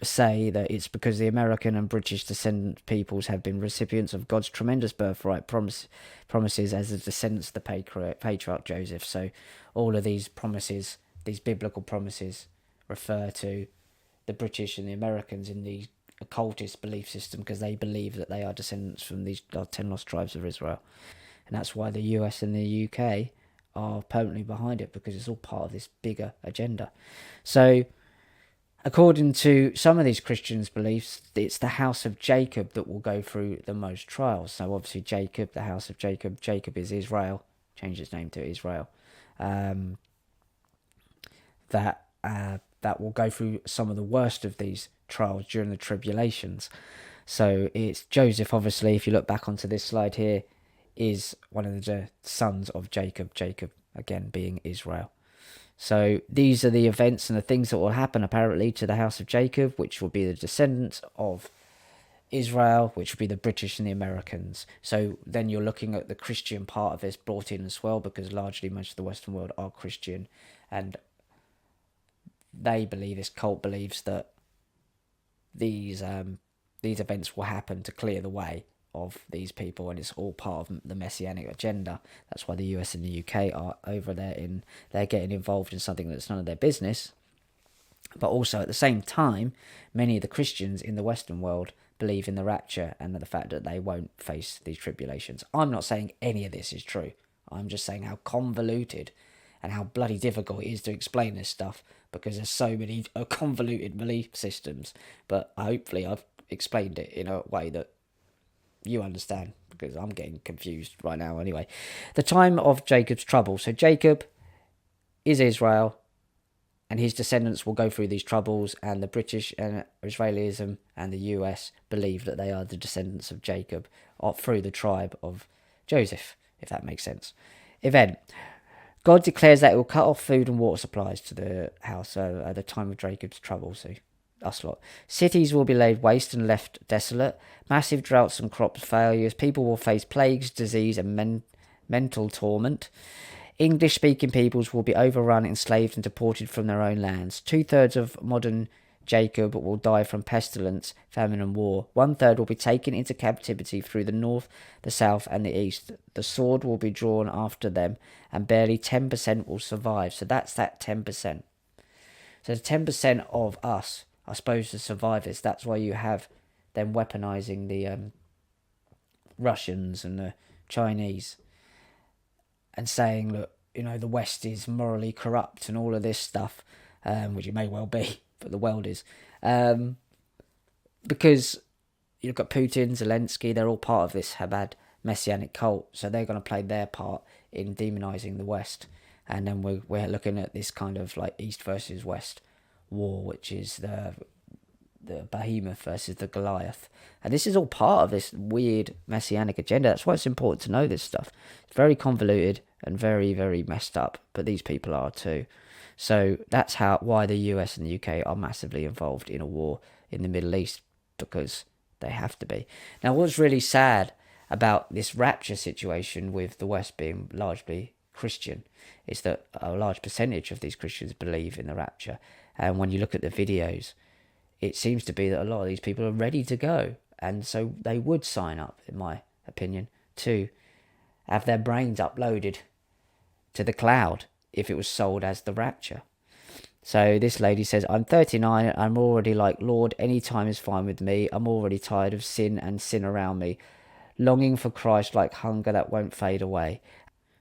A: say that it's because the American and British descendant peoples have been recipients of God's tremendous birthright promises as the descendants of the patriarch Joseph. So all of these biblical promises, refer to the British and the Americans in these occultist belief system, because they believe that they are descendants from these 10 lost tribes of Israel. And that's why the US and the UK are permanently behind it, because it's all part of this bigger agenda. So, according to some of these Christians' beliefs, it's the house of Jacob that will go through the most trials. So obviously Jacob, the house of Jacob, Jacob is Israel, changed its name to Israel. That will go through some of the worst of these trials during the tribulations. So it's Joseph, obviously, if you look back onto this slide here, is one of the sons of Jacob, Jacob again being Israel. So these are the events and the things that will happen apparently to the house of Jacob, which will be the descendants of Israel, which will be the British and the Americans. So then you're looking at the Christian part of this brought in as well, because largely most of the Western world are Christian, and they believe, this cult believes, that these events will happen to clear the way of these people, and it's all part of the messianic agenda. That's why the US and the UK are over there they're getting involved in something that's none of their business. But also at the same time, many of the Christians in the Western world believe in the rapture and the fact that they won't face these tribulations. I'm not saying any of this is true. I'm just saying how convoluted and how bloody difficult it is to explain this stuff, because there's so many convoluted belief systems. But hopefully I've explained it in a way that you understand, because I'm getting confused right now anyway. The time of Jacob's trouble. So Jacob is Israel, and his descendants will go through these troubles, and the British and Israelism and the US believe that they are the descendants of Jacob through the tribe of Joseph, if that makes sense. Event. God declares that it will cut off food and water supplies to the house at the time of Jacob's trouble. So us lot. Cities will be laid waste and left desolate. Massive droughts and crop failures. People will face plagues, disease, and mental torment. English-speaking peoples will be overrun, enslaved, and deported from their own lands. 2/3 of modern Jacob will die from pestilence, famine, and war. 1/3 will be taken into captivity through the north, the south, and the east. The sword will be drawn after them, and barely 10% will survive. So that's that 10%. So the 10% of us, I suppose, the survivors. That's why you have them weaponizing the Russians and the Chinese, and saying, look, the West is morally corrupt and all of this stuff, which it may well be, but the world is. Because you've got Putin, Zelensky, they're all part of this Chabad messianic cult, so they're going to play their part in demonizing the West. And then we're looking at this kind of like East versus West war, which is the behemoth versus the Goliath. And this is all part of this weird messianic agenda. That's why it's important to know this stuff. It's very convoluted and very, very messed up, but these people are too. So that's why the US and the UK are massively involved in a war in the Middle East, because they have to be. Now, what's really sad about this rapture situation, with the West being largely Christian, is that a large percentage of these Christians believe in the rapture. And when you look at the videos, it seems to be that a lot of these people are ready to go. And so they would sign up, in my opinion, to have their brains uploaded to the cloud if it was sold as the rapture. So this lady says, I'm 39, I'm already like, Lord, any time is fine with me. I'm already tired of sin and sin around me. Longing for Christ like hunger that won't fade away.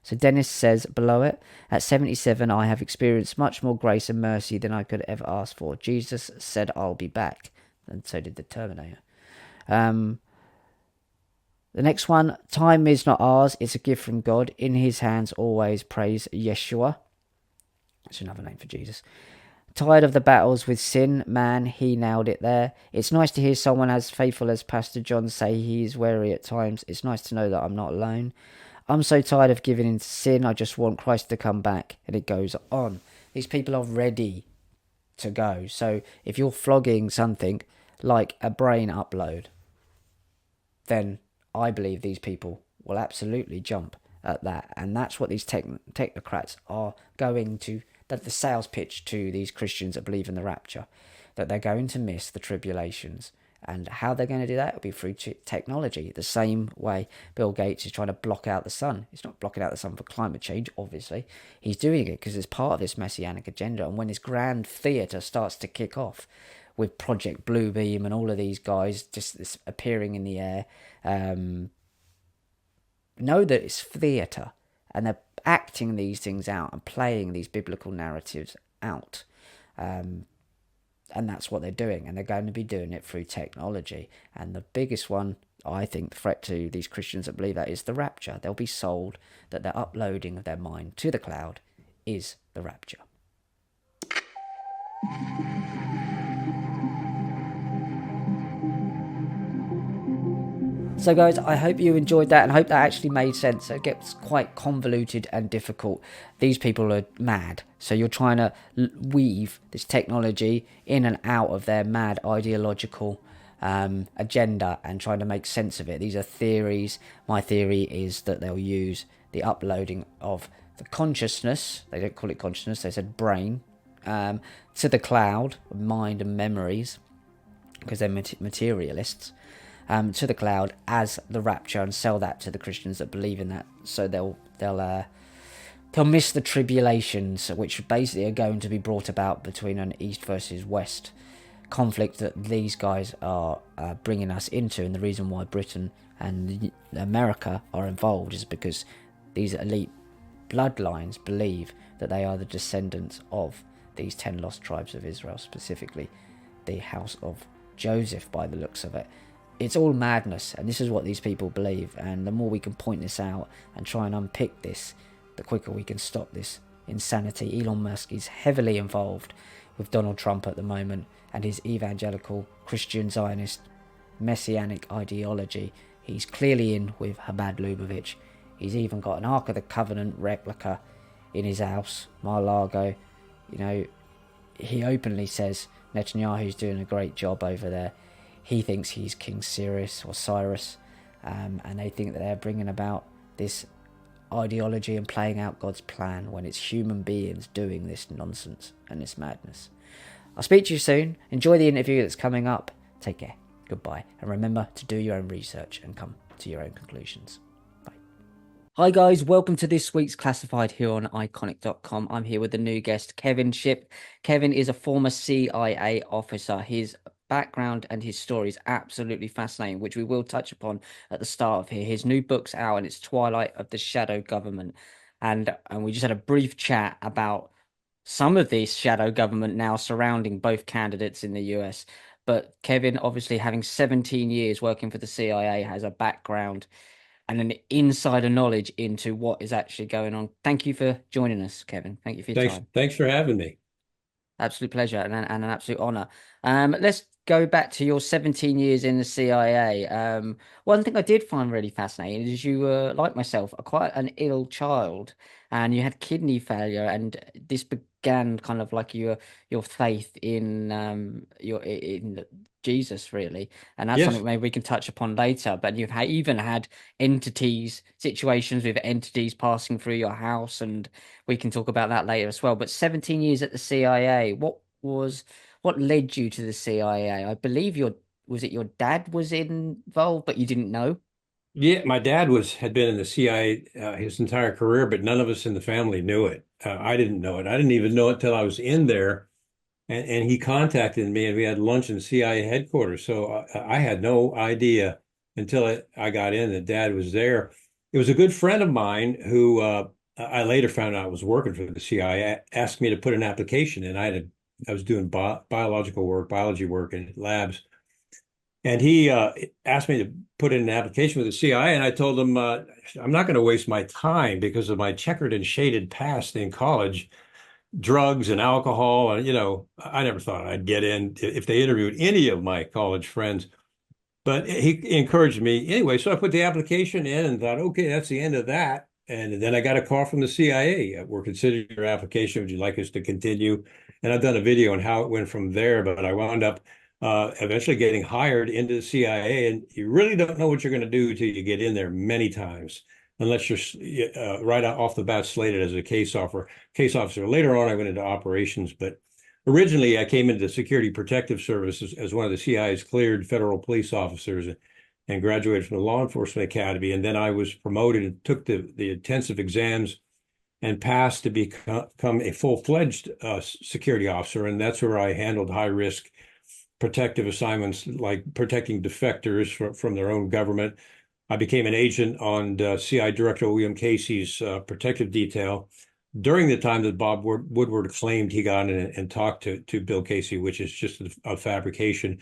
A: So Dennis says below it, at 77, I have experienced much more grace and mercy than I could ever ask for. Jesus said, I'll be back. And so did the Terminator. The next one, time is not ours, it's a gift from God. In his hands always, praise Yeshua. That's another name for Jesus. Tired of the battles with sin, man, he nailed it there. It's nice to hear someone as faithful as Pastor John say he is wary at times. It's nice to know that I'm not alone. I'm so tired of giving into sin. I just want Christ to come back. And it goes on. These people are ready to go. So if you're flogging something like a brain upload, then I believe these people will absolutely jump at that. And that's what these technocrats are going to, that the sales pitch to these Christians that believe in the rapture, that they're going to miss the tribulations. And how they're going to do that will be through technology. The same way Bill Gates is trying to block out the sun. He's not blocking out the sun for climate change, obviously. He's doing it because it's part of this messianic agenda. And when this grand theatre starts to kick off, with Project Bluebeam and all of these guys just this appearing in the air, know that it's theatre, and they're acting these things out and playing these biblical narratives out. And that's what they're doing, and they're going to be doing it through technology. And the biggest one, I think, the threat to these Christians that believe that is the rapture. They'll be sold that their uploading of their mind to the cloud is the rapture. So guys, I hope you enjoyed that and hope that actually made sense. It gets quite convoluted and difficult. These people are mad, so you're trying to weave this technology in and out of their mad ideological agenda and trying to make sense of it. These are theories. My theory is that they'll use the uploading of the consciousness, they don't call it consciousness, they said brain, to the cloud, mind and memories, because they're materialists, to the cloud as the rapture, and sell that to the Christians that believe in that. So they'll miss the tribulations, which basically are going to be brought about between an East versus West conflict that these guys are bringing us into. And the reason why Britain and America are involved is because these elite bloodlines believe that they are the descendants of these 10 lost tribes of Israel, specifically the house of Joseph, by the looks of it. It's all madness, and this is what these people believe. And the more we can point this out and try and unpick this, the quicker we can stop this insanity. Elon Musk is heavily involved with Donald Trump at the moment and his evangelical Christian Zionist messianic ideology. He's clearly in with Chabad Lubavitch. He's even got an Ark of the Covenant replica in his house, Mar-a-Lago. You know, he openly says Netanyahu's doing a great job over there. He thinks he's King Cyrus or Cyrus, and they think that they're bringing about this ideology and playing out God's plan when it's human beings doing this nonsense and this madness. I'll speak to you soon. Enjoy the interview that's coming up. Take care. Goodbye. And remember to do your own research and come to your own conclusions. Bye. Hi guys, welcome to this week's Classified here on Ickonic.com. I'm here with the new guest, Kevin Shipp. Kevin is a former CIA officer. His background and his story is absolutely fascinating, which we will touch upon at the start of here. His new book's out and it's Twilight of the Shadow Government. And we just had a brief chat about some of this shadow government now surrounding both candidates in the US. But Kevin, obviously having 17 years working for the CIA, has a background and an insider knowledge into what is actually going on. Thank you for joining us, Kevin. Thank you for your time.
B: Thanks for having me.
A: Absolute pleasure and an absolute honor. Let's go back to your 17 years in the CIA. One thing I did find really fascinating is you were, like myself, quite an ill child, and you had kidney failure, and this began kind of like your faith in in Jesus, really. And that's
B: Yes.
A: something maybe we can touch upon later. But you've even had situations with entities passing through your house, and we can talk about that later as well. But 17 years at the CIA, what led you to the CIA? I believe was it your dad was involved, but you didn't know?
B: Yeah, my dad had been in the CIA his entire career, but none of us in the family knew it. I didn't know it. I didn't even know it till I was in there, and he contacted me, and we had lunch in CIA headquarters. So I had no idea until I got in that Dad was there. It was a good friend of mine who I later found out was working for the CIA. Asked me to put an application in. I was doing biology work in labs. And he asked me to put in an application with the CIA, and I told him I'm not going to waste my time because of my checkered and shaded past in college, drugs and alcohol. And, I never thought I'd get in if they interviewed any of my college friends. But he encouraged me anyway. So I put the application in and thought, okay, that's the end of that. And then I got a call from the CIA. We're considering your application. Would you like us to continue? And I've done a video on how it went from there, but I wound up eventually getting hired into the CIA. And you really don't know what you're going to do till you get in there many times, unless you're right off the bat slated as a case officer. Later on, I went into operations, but originally I came into the Security Protective Services as one of the CIA's cleared federal police officers and graduated from the Law Enforcement Academy. And then I was promoted and took the intensive exams and passed to become a full-fledged security officer. And that's where I handled high-risk protective assignments like protecting defectors from their own government. I became an agent on CI Director William Casey's protective detail during the time that Bob Woodward claimed he got in and talked to Bill Casey, which is just a fabrication.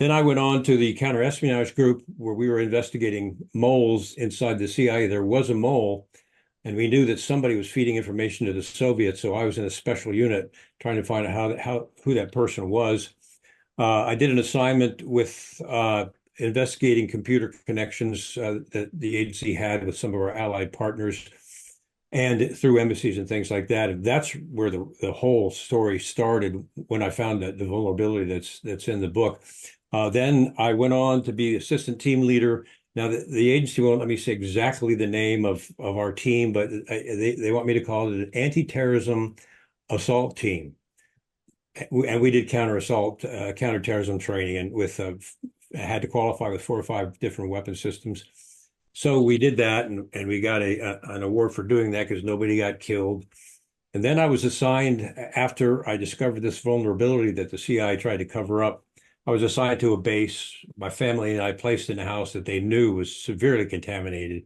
B: Then I went on to the counterespionage group where we were investigating moles inside the CIA. There was a mole, and we knew that somebody was feeding information to the Soviets. So I was in a special unit trying to find out who that person was. I did an assignment with investigating computer connections that the agency had with some of our allied partners and through embassies and things like that. And that's where the whole story started when I found the vulnerability that's in the book. Then I went on to be assistant team leader. Now the agency won't let me say exactly the name of our team, but they want me to call it an anti-terrorism assault team. And we did counterterrorism training, and had to qualify with 4 or 5 different weapon systems. So we did that, and we got an award for doing that because nobody got killed. And then I was assigned, after I discovered this vulnerability that the CIA tried to cover up, I was assigned to a base. My family and I placed in a house that they knew was severely contaminated.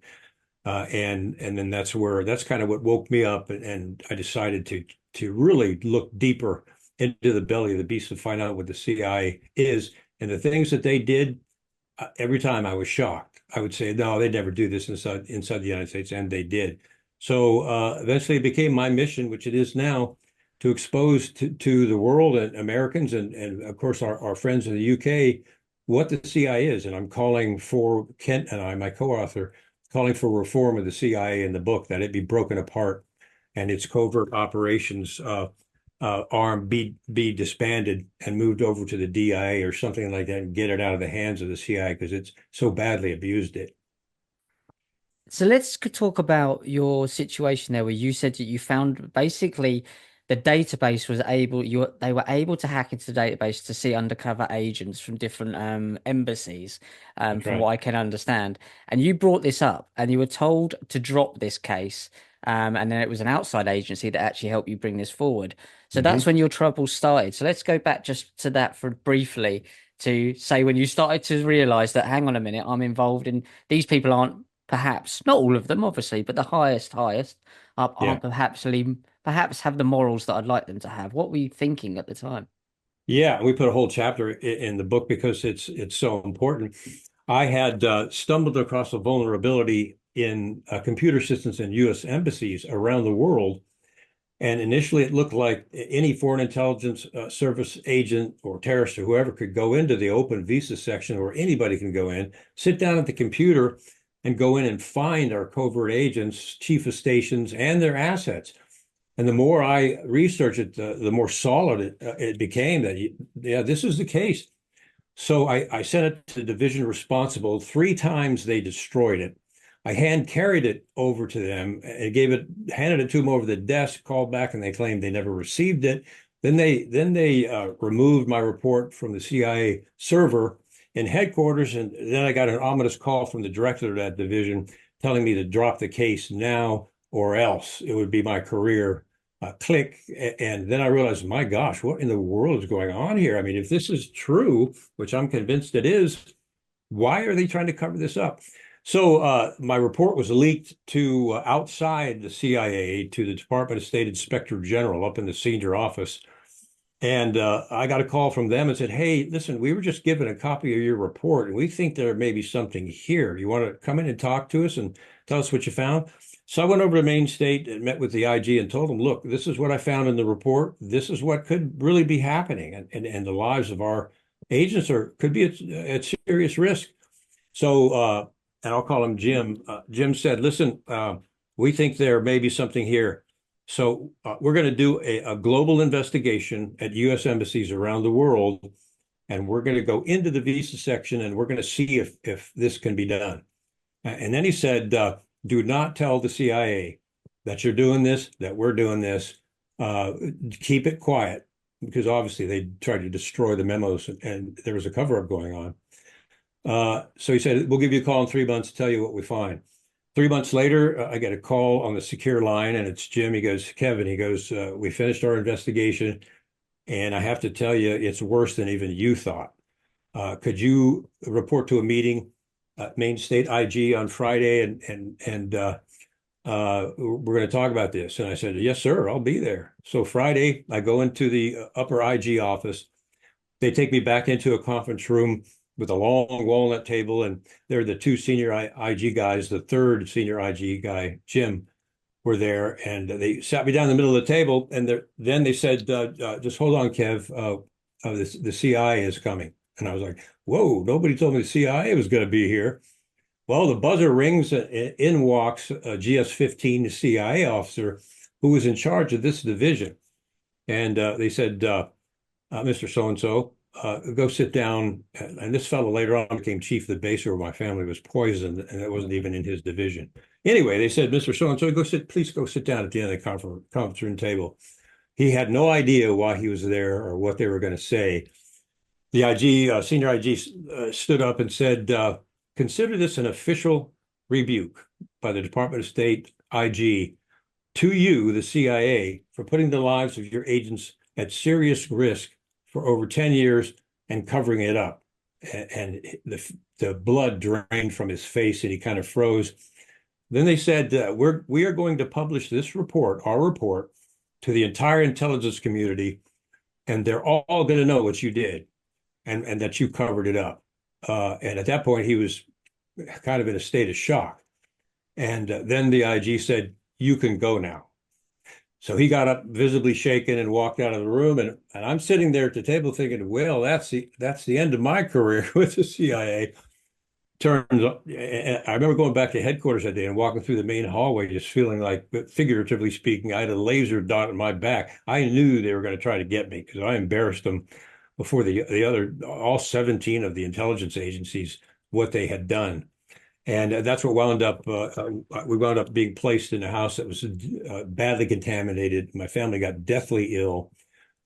B: And then that's kind of what woke me up, and I decided to really look deeper into the belly of the beast to find out what the CIA is. And the things that they did, every time I was shocked. I would say, no, they'd never do this inside the United States, and they did. So eventually it became my mission, which it is now, to expose to the world and Americans and of course our friends in the UK what the CIA is. And I'm calling for Kent and I, my co-author, calling for reform of the CIA in the book, that it be broken apart and its covert operations arm be disbanded and moved over to the DIA or something like that, and get it out of the hands of the CIA because it's so badly abused it.
A: So let's talk about your situation there, where you said that you found basically the database was able they were able to hack into the database to see undercover agents from different embassies,
B: That's
A: from
B: right.
A: what I can understand. And you brought this up, and you were told to drop this case, and then it was an outside agency that actually helped you bring this forward. So that's
B: Mm-hmm.
A: when your troubles started. So let's go back just to that for briefly, to say when you started to realize that, hang on a minute, I'm involved in, these people aren't, perhaps not all of them obviously, but the highest
B: Yeah.
A: aren't perhaps have the morals that I'd like them to have. What were you thinking at the time?
B: Yeah, we put a whole chapter in the book because it's so important. I had stumbled across a vulnerability in computer systems in U.S. embassies around the world. And initially, it looked like any foreign intelligence service agent or terrorist or whoever could go into the open visa section, or anybody can go in, sit down at the computer, and go in and find our covert agents, chief of stations, and their assets. And the more I researched it, the more solid it became that, yeah, this is the case. So I sent it to the division responsible. 3 times they destroyed it. I hand carried it over to them and handed it to them over the desk, called back, and they claimed they never received it. Then they removed my report from the CIA server in headquarters, and then I got an ominous call from the director of that division telling me to drop the case now or else it would be my career. Click. And then I realized, my gosh, what in the world is going on here? I mean, if this is true, which I'm convinced it is, why are they trying to cover this up? So my report was leaked to outside the CIA to the Department of State Inspector General up in the senior office. And I got a call from them and said, hey, listen, we were just given a copy of your report, and we think there may be something here. You want to come in and talk to us and tell us what you found? So I went over to Main State and met with the IG and told them, look, this is what I found in the report. This is what could really be happening. And the lives of our agents could be at serious risk. So, and I'll call him Jim. Jim said, listen, we think there may be something here. So we're going to do a global investigation at U.S. embassies around the world, and we're going to go into the visa section, and we're going to see if this can be done. And then he said, do not tell the CIA that you're doing this, that we're doing this. Keep it quiet, because obviously they tried to destroy the memos, and there was a cover-up going on. So he said, we'll give you a call in 3 months to tell you what we find. 3 months later, I get a call on the secure line, and it's Jim. He goes, Kevin, he goes, we finished our investigation, And I have to tell you, it's worse than even you thought. Could you report to a meeting, Maine State IG on Friday, and we're going to talk about this? And I said, yes, sir, I'll be there. So Friday, I go into the upper IG office. They take me back into a conference room with a long walnut table, and they're the two senior IG guys. The third senior IG guy, Jim, were there, and they sat me down in the middle of the table. And then they said, "Just hold on, Kev. The CIA is coming." And I was like, "Whoa! Nobody told me the CIA was going to be here." Well, the buzzer rings. In walks GS-15 CIA officer who was in charge of this division, and they said, Mr. So-and-so, go sit down. And this fellow later on became chief of the base where my family was poisoned, and it wasn't even in his division. Anyway, they said, Mr. So-and-so, please go sit down at the end of the conference room table. He had no idea why he was there or what they were going to say. The senior IG stood up and said, consider this an official rebuke by the Department of State IG to you, the CIA, for putting the lives of your agents at serious risk for over 10 years and covering it up. And the blood drained from his face and he kind of froze. Then they said, we are going to publish this report, our report, to the entire intelligence community, and they're all going to know what you did and that you covered it up. And at that point, he was kind of in a state of shock. And then the IG said, you can go now. So he got up visibly shaken and walked out of the room. And I'm sitting there at the table thinking, well, that's the end of my career with the CIA. Turns up, I remember going back to headquarters that day and walking through the main hallway, just feeling like, figuratively speaking, I had a laser dot in my back. I knew they were going to try to get me because I embarrassed them before the other, all 17 of the intelligence agencies, what they had done. And that's what wound up, we wound up being placed in a house that was badly contaminated. My family got deathly ill.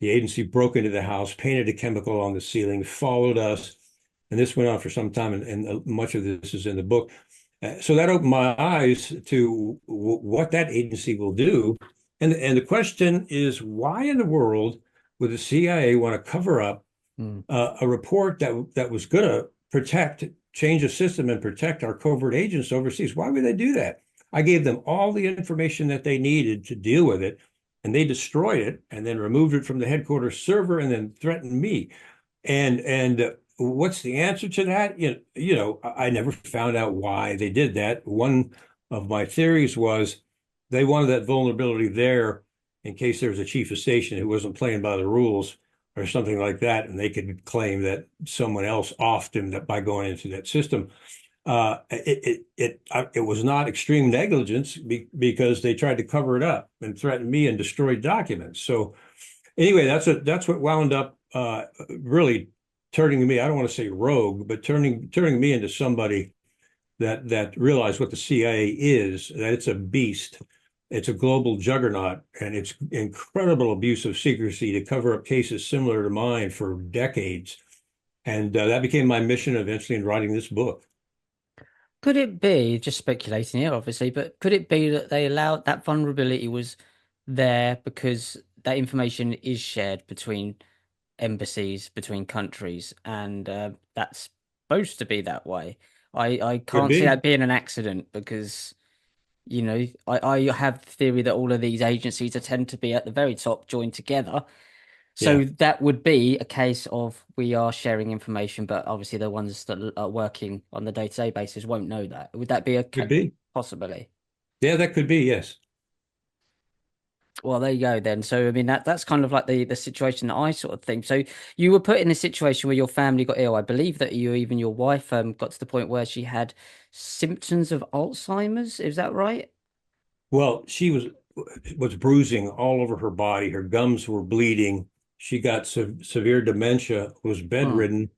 B: The agency broke into the house, painted a chemical on the ceiling, followed us. And this went on for some time, and much of this is in the book. So that opened my eyes to what that agency will do. And the question is, why in the world would the CIA want to cover up a report that was going to change the system and protect our covert agents overseas? Why would they do that? I gave them all the information that they needed to deal with it, and they destroyed it and then removed it from the headquarters server and then threatened me. And what's the answer to that? I never found out why they did that. One of my theories was they wanted that vulnerability there in case there was a chief of station who wasn't playing by the rules or something like that, and they could claim that someone else offed him that by going into that system. It was not extreme negligence because they tried to cover it up and threaten me and destroy documents. So anyway, that's what wound up really turning me, I don't want to say rogue, but turning me into somebody that realized what the CIA is, that it's a beast. It's a global juggernaut, and it's incredible abuse of secrecy to cover up cases similar to mine for decades. And that became my mission eventually in writing this book.
A: Could it be, just speculating here, obviously, but could it be that they allowed that vulnerability was there because that information is shared between embassies, between countries, and that's supposed to be that way? I
B: Could
A: can't see
B: be.
A: that being an accident because, I have the theory that all of these agencies are tend to be at the very top joined together.
B: Yeah,
A: So that would be a case of we are sharing information, but obviously the ones that are working on the day-to-day basis won't know that. Would that be a
B: could be.
A: possibility?
B: Yeah, that could be, yes.
A: Well, there you go then. So I mean that's kind of like the situation that I sort of think. So you were put in a situation where your family got ill. I believe that even your wife got to the point where she had symptoms of Alzheimer's. Is that right?
B: Well, she was bruising all over her body. Her gums were bleeding. She got severe dementia, was
A: Hmm.
B: bedridden,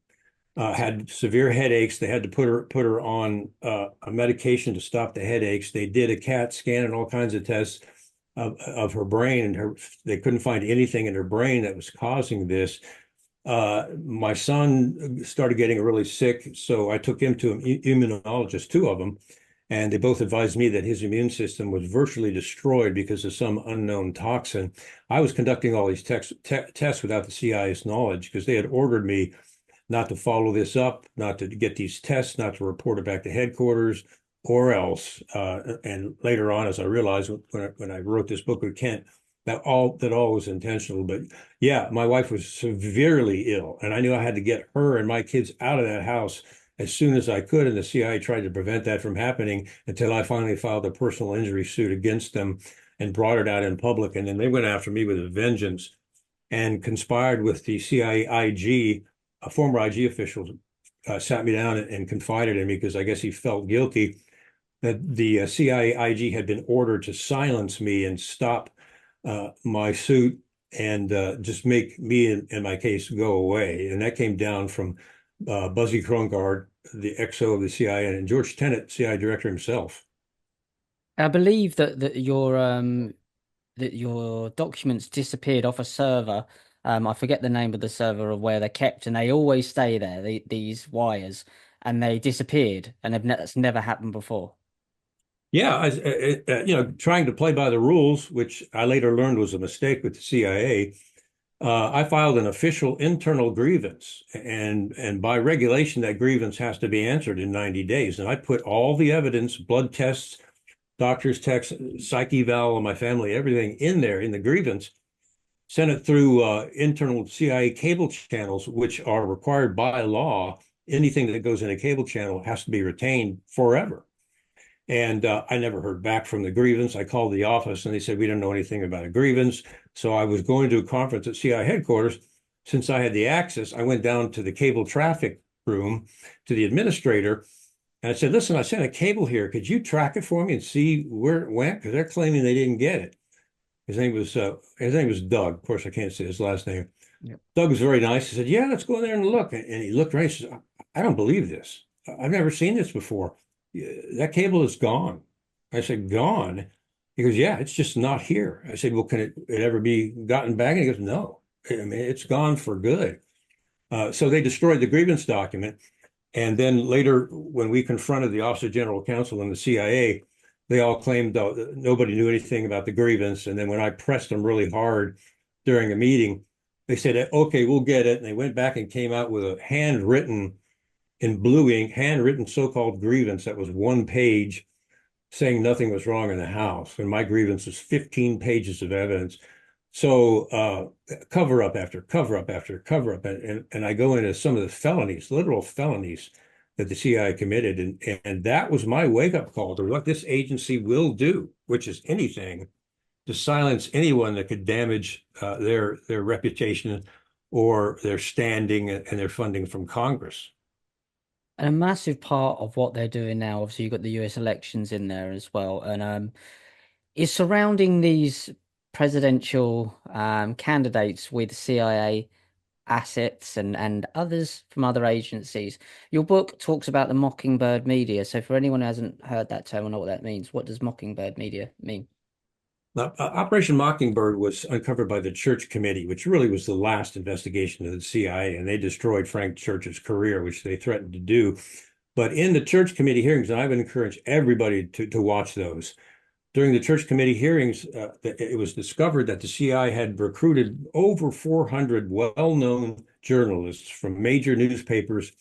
B: had severe headaches. They had to put her on a medication to stop the headaches. They did a CAT scan and all kinds of tests of her brain, and they couldn't find anything in her brain that was causing this. My son started getting really sick, so I took him to an immunologist, two of them, And they both advised me that his immune system was virtually destroyed because of some unknown toxin. I was conducting all these tests without the CIA's knowledge because they had ordered me not to follow this up, not to get these tests, not to report it back to headquarters, or else. And later on, as I realized when I wrote this book with Kent, that all was intentional. But yeah, my wife was severely ill, and I knew I had to get her and my kids out of that house as soon as I could. And the CIA tried to prevent that from happening until I finally filed a personal injury suit against them and brought it out in public. And then they went after me with a vengeance and conspired with the CIA IG, a former IG official, sat me down and confided in me because I guess he felt guilty that the CIA IG had been ordered to silence me and stop my suit and just make me and my case go away. And that came down from Buzzy Krongard, the XO of the CIA, and George Tenet, CIA director himself.
A: I believe that your documents disappeared off a server. I forget the name of the server of where they're kept, and they always stay there. These wires, and they disappeared, and that's never happened before.
B: Yeah, trying to play by the rules, which I later learned was a mistake with the CIA. I filed an official internal grievance, and by regulation, that grievance has to be answered in 90 days. And I put all the evidence, blood tests, doctor's text, psych eval on my family, everything in there in the grievance, sent it through internal CIA cable channels, which are required by law. Anything that goes in a cable channel has to be retained forever. And I never heard back from the grievance. I called the office and they said, we don't know anything about a grievance. So I was going to a conference at CIA headquarters. Since I had the access, I went down to the cable traffic room to the administrator. And I said, listen, I sent a cable here. Could you track it for me and see where it went? Because they're claiming they didn't get it. His name was Doug. Of course, I can't say his last name.
A: Yep.
B: Doug was very nice. He said, yeah, let's go in there and look. And he looked right. He says, I don't believe this. I've never seen this before. That cable is gone. I said, gone? He goes, yeah, it's just not here. I said, well, can it ever be gotten back? And he goes, no. I mean, it's gone for good. So they destroyed the grievance document. And then later, when we confronted the Office of General Counsel and the CIA, they all claimed nobody knew anything about the grievance. And then when I pressed them really hard during a meeting, they said, okay, we'll get it. And they went back and came out with a handwritten, in blue ink, handwritten so-called grievance that was 1 page saying nothing was wrong in the house. And my grievance was 15 pages of evidence. So cover up after cover up after cover up. And I go into some of the felonies, literal felonies that the CIA committed. And that was my wake-up call to what this agency will do, which is anything to silence anyone that could damage their reputation or their standing and their funding from Congress.
A: And a massive part of what they're doing now, obviously, you've got the US elections in there as well, and is surrounding these presidential candidates with CIA assets and others from other agencies. Your book talks about the Mockingbird media. So for anyone who hasn't heard that term or know what that means, what does Mockingbird media mean?
B: Now, Operation Mockingbird was uncovered by the Church Committee, which really was the last investigation of the CIA, and they destroyed Frank Church's career, which they threatened to do. But in the Church Committee hearings, and I would encourage everybody to watch those, during the Church Committee hearings, it was discovered that the CIA had recruited over 400 well-known journalists from major newspapers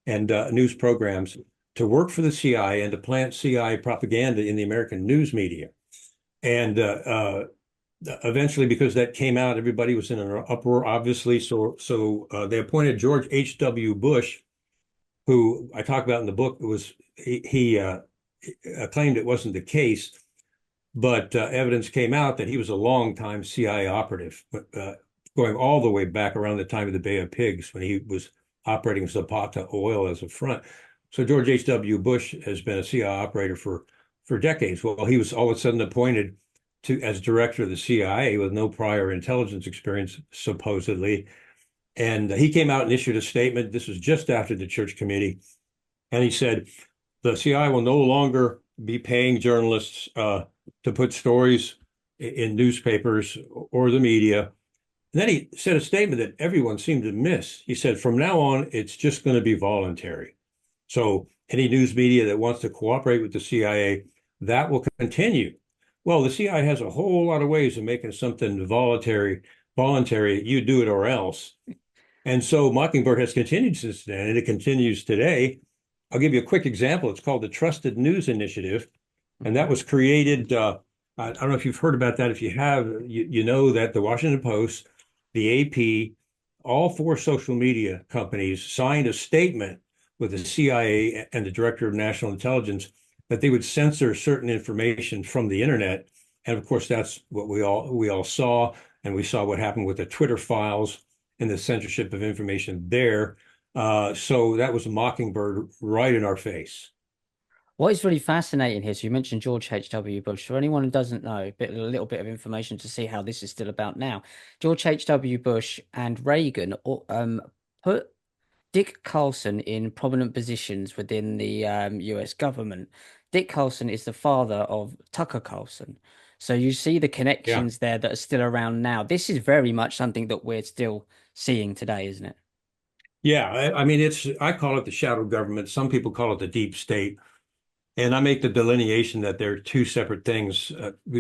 B: and news programs to work for the CIA and to plant CIA propaganda in the American news media. And eventually, because that came out, everybody was in an uproar, obviously. So they appointed George H.W. Bush, who I talk about in the book. He claimed it wasn't the case, but evidence came out that he was a longtime CIA operative, going all the way back around the time of the Bay of Pigs when he was operating Zapata oil as a front. So George H.W. Bush has been a CIA operator for decades. Well, he was all of a sudden appointed as director of the CIA with no prior intelligence experience, supposedly. And he came out and issued a statement. This was just after the Church Committee. And he said, the CIA will no longer be paying journalists to put stories in newspapers or the media. And then he said a statement that everyone seemed to miss. He said, from now on, it's just going to be voluntary. So any news media that wants to cooperate with the CIA, that will continue. Well, the CIA has a whole lot of ways of making something voluntary, you do it or else. And so Mockingbird has continued since then, and it continues today. I'll give you a quick example. It's called the Trusted News Initiative, and
A: Hmm.
B: that was created. I don't know if you've heard about that. If you have, you know that the Washington Post, the AP, all four social media companies signed a statement with the CIA and the Director of National Intelligence that they would censor certain information from the internet. And of course, that's what we all saw, and we saw what happened with the Twitter files and the censorship of information there. So that was a Mockingbird right in our face.
A: What is really fascinating here, so you mentioned George H.W. Bush. For anyone who doesn't know, a little bit of information to see how this is still about now. George H.W. Bush and Reagan put Dick Carlson in prominent positions within the US government. Dick Carlson is the father of Tucker Carlson. So you see the
B: Yeah.
A: connections there that are still around now. This is very much something that we're still seeing today, isn't it?
B: Yeah. I mean, I call it the shadow government. Some people call it the deep state. And I make the delineation that they're two separate things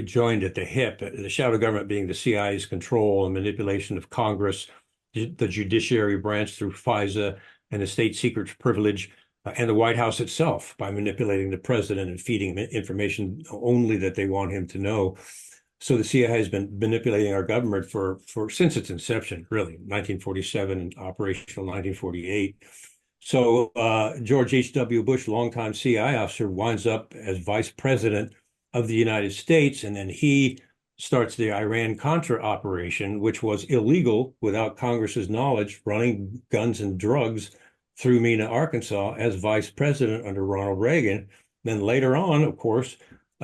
B: joined at the hip. The shadow government being the CIA's control and manipulation of Congress, the judiciary branch through FISA and the state secrets privilege, and the White House itself by manipulating the president and feeding him information only that they want him to know. So the CIA has been manipulating our government for since its inception, really, 1947 and operational 1948. So George H.W. Bush, longtime CIA officer, winds up as vice president of the United States, and then he starts the Iran-Contra operation, which was illegal without Congress's knowledge, running guns and drugs through Mena, Arkansas, as vice president under Ronald Reagan. Then later on, of course,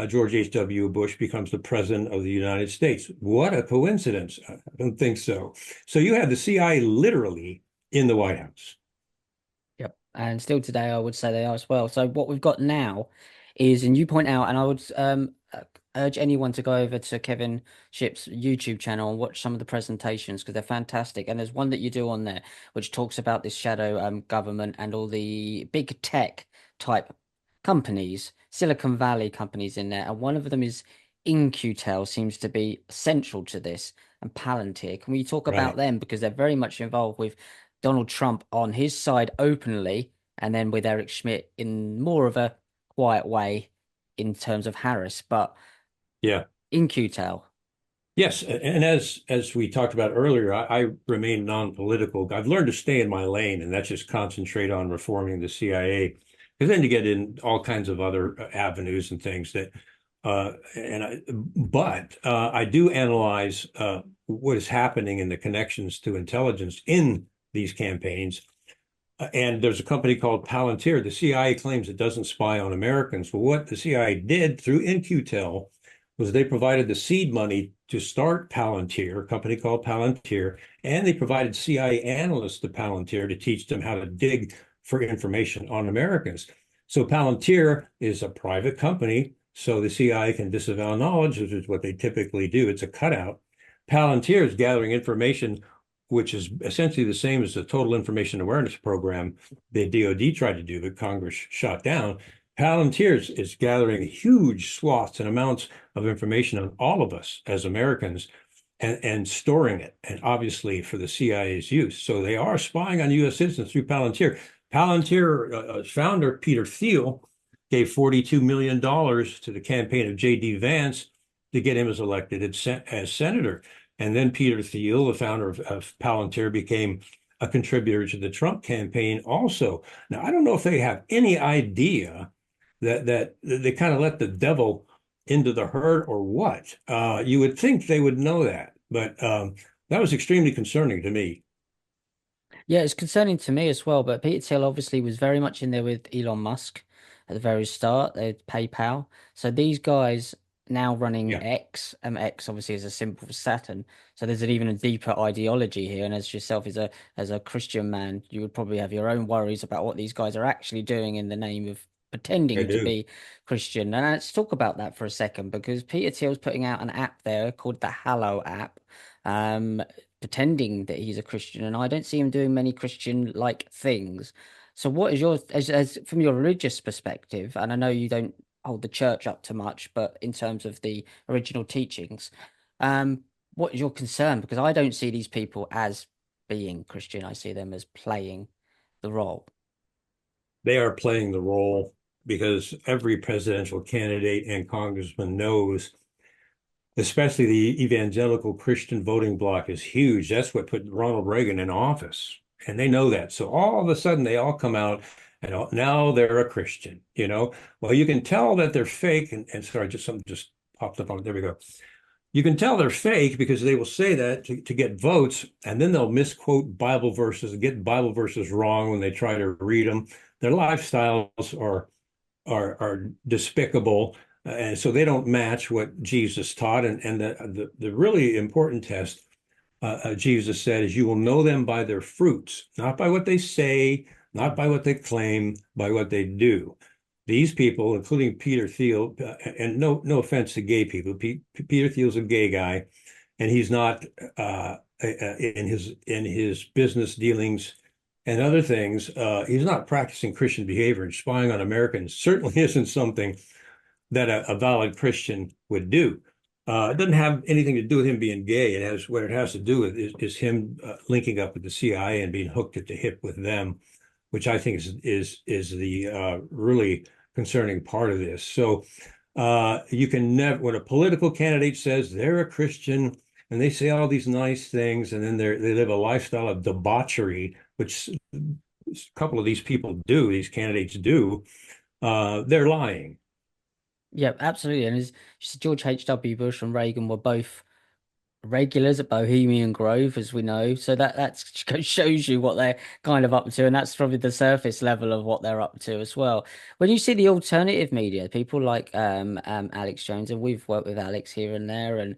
B: George H.W. Bush becomes the president of the United States. What a coincidence. I don't think so. So you had the CIA literally in the White House.
A: Yep. And still today, I would say they are as well. So what we've got now is, and you point out, and I would urge anyone to go over to Kevin Ship's YouTube channel and watch some of the presentations because they're fantastic. And there's one that you do on there which talks about this shadow government and all the big tech type companies, Silicon Valley companies in there. And one of them is InQtel seems to be central to this, and Palantir. Can we talk about
B: Right.
A: them because they're very much involved with Donald Trump on his side openly, and then with Eric Schmidt in more of a quiet way in terms of Harris, but
B: Yeah.
A: in QTEL.
B: Yes, and as we talked about earlier, I remain non-political. I've learned to stay in my lane, and that's just concentrate on reforming the CIA. Because then you get in all kinds of other avenues and things that, but I do analyze what is happening in the connections to intelligence in these campaigns. And there's a company called Palantir. The CIA claims it doesn't spy on Americans. Well, what the CIA did through InQtel was they provided the seed money to start Palantir, a company called Palantir, and they provided CIA analysts to Palantir to teach them how to dig for information on Americans. So Palantir is a private company, so the CIA can disavow knowledge, which is what they typically do. It's a cutout. Palantir is gathering information which is essentially the same as the Total Information Awareness Program the DoD tried to do, but Congress shot down. Palantir is gathering huge swaths and amounts of information on all of us as Americans and storing it, and obviously for the CIA's use. So they are spying on U.S. citizens through Palantir. Palantir founder Peter Thiel gave $42 million to the campaign of J.D. Vance to get him as elected as senator. And then Peter Thiel, the founder of Palantir, became a contributor to the Trump campaign also. Now, I don't know if they have any idea that they kind of let the devil into the herd or what. You would think they would know that, but that was extremely concerning to me.
A: Yeah, it's concerning to me as well, but Peter Thiel obviously was very much in there with Elon Musk at the very start. They had PayPal. So these guys now running
B: Yeah,
A: X, X obviously is a symbol for Saturn. So there's even a deeper ideology here. And as yourself as a Christian man, you would probably have your own worries about what these guys are actually doing in the name of
B: I
A: pretending to
B: do.
A: be Christian. And let's talk about that for a second because Peter Thiel's putting out an app there called the Hallow app. Um, Pretending that he's a Christian, and I don't see him doing many Christian-like things. So what is your as from your religious perspective, and I know you don't hold the church up to much, but in terms of the original teachings, um, what is your concern? Because I don't see these people as being Christian. I see them as playing the role.
B: They are playing the role because every presidential candidate and congressman knows, especially the evangelical Christian voting bloc is huge. That's what put Ronald Reagan in office. And they know that. So all of a sudden they all come out and now they're a Christian, you know. Well, you can tell that they're fake. And sorry, just something just popped up on, there we go. You can tell they're fake because they will say that to get votes, and then they'll misquote Bible verses and get Bible verses wrong when they try to read them. Their lifestyles are despicable, and so they don't match what Jesus taught. And the really important test, Jesus said, is you will know them by their fruits, not by what they say, not by what they claim, by what they do. These people, including Peter Thiel, and no offense to gay people, Peter Thiel's a gay guy, and he's not in his business dealings and other things. He's not practicing Christian behavior, and spying on Americans certainly isn't something that a valid Christian would do. It doesn't have anything to do with him being gay. It has what it has to do with is him linking up with the CIA and being hooked at the hip with them, which I think is the really concerning part of this. So you can never, when a political candidate says they're a Christian and they say all these nice things, and then they live a lifestyle of debauchery, which a couple of these people do, these candidates do, they're lying.
A: Yeah, absolutely. And as George H.W. Bush and Reagan were both regulars at Bohemian Grove, as we know. So that shows you what they're kind of up to, and that's probably the surface level of what they're up to as well. When you see the alternative media, people like Alex Jones, and we've worked with Alex here and there, and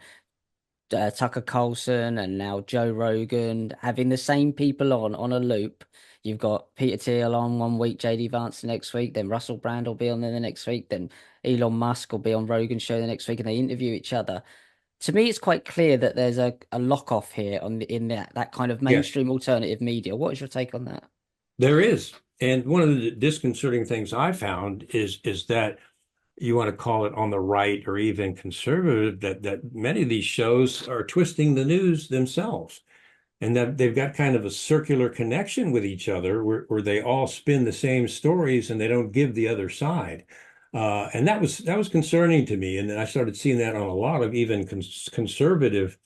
A: Tucker Carlson, and now Joe Rogan, having the same people on a loop. You've got Peter Thiel on one week, JD Vance the next week, then Russell Brand will be on there the next week, then Elon Musk will be on Rogan's show the next week, and they interview each other. To me, it's quite clear that there's a lock off here in that kind of
B: Yes,
A: mainstream alternative media. What is your take on that?
B: there is. And one of the disconcerting things I found is that you want to call it on the right or even conservative, that many of these shows are twisting the news themselves, and that they've got kind of a circular connection with each other where they all spin the same stories and they don't give the other side. And that was concerning to me. And then I started seeing that on a lot of even conservative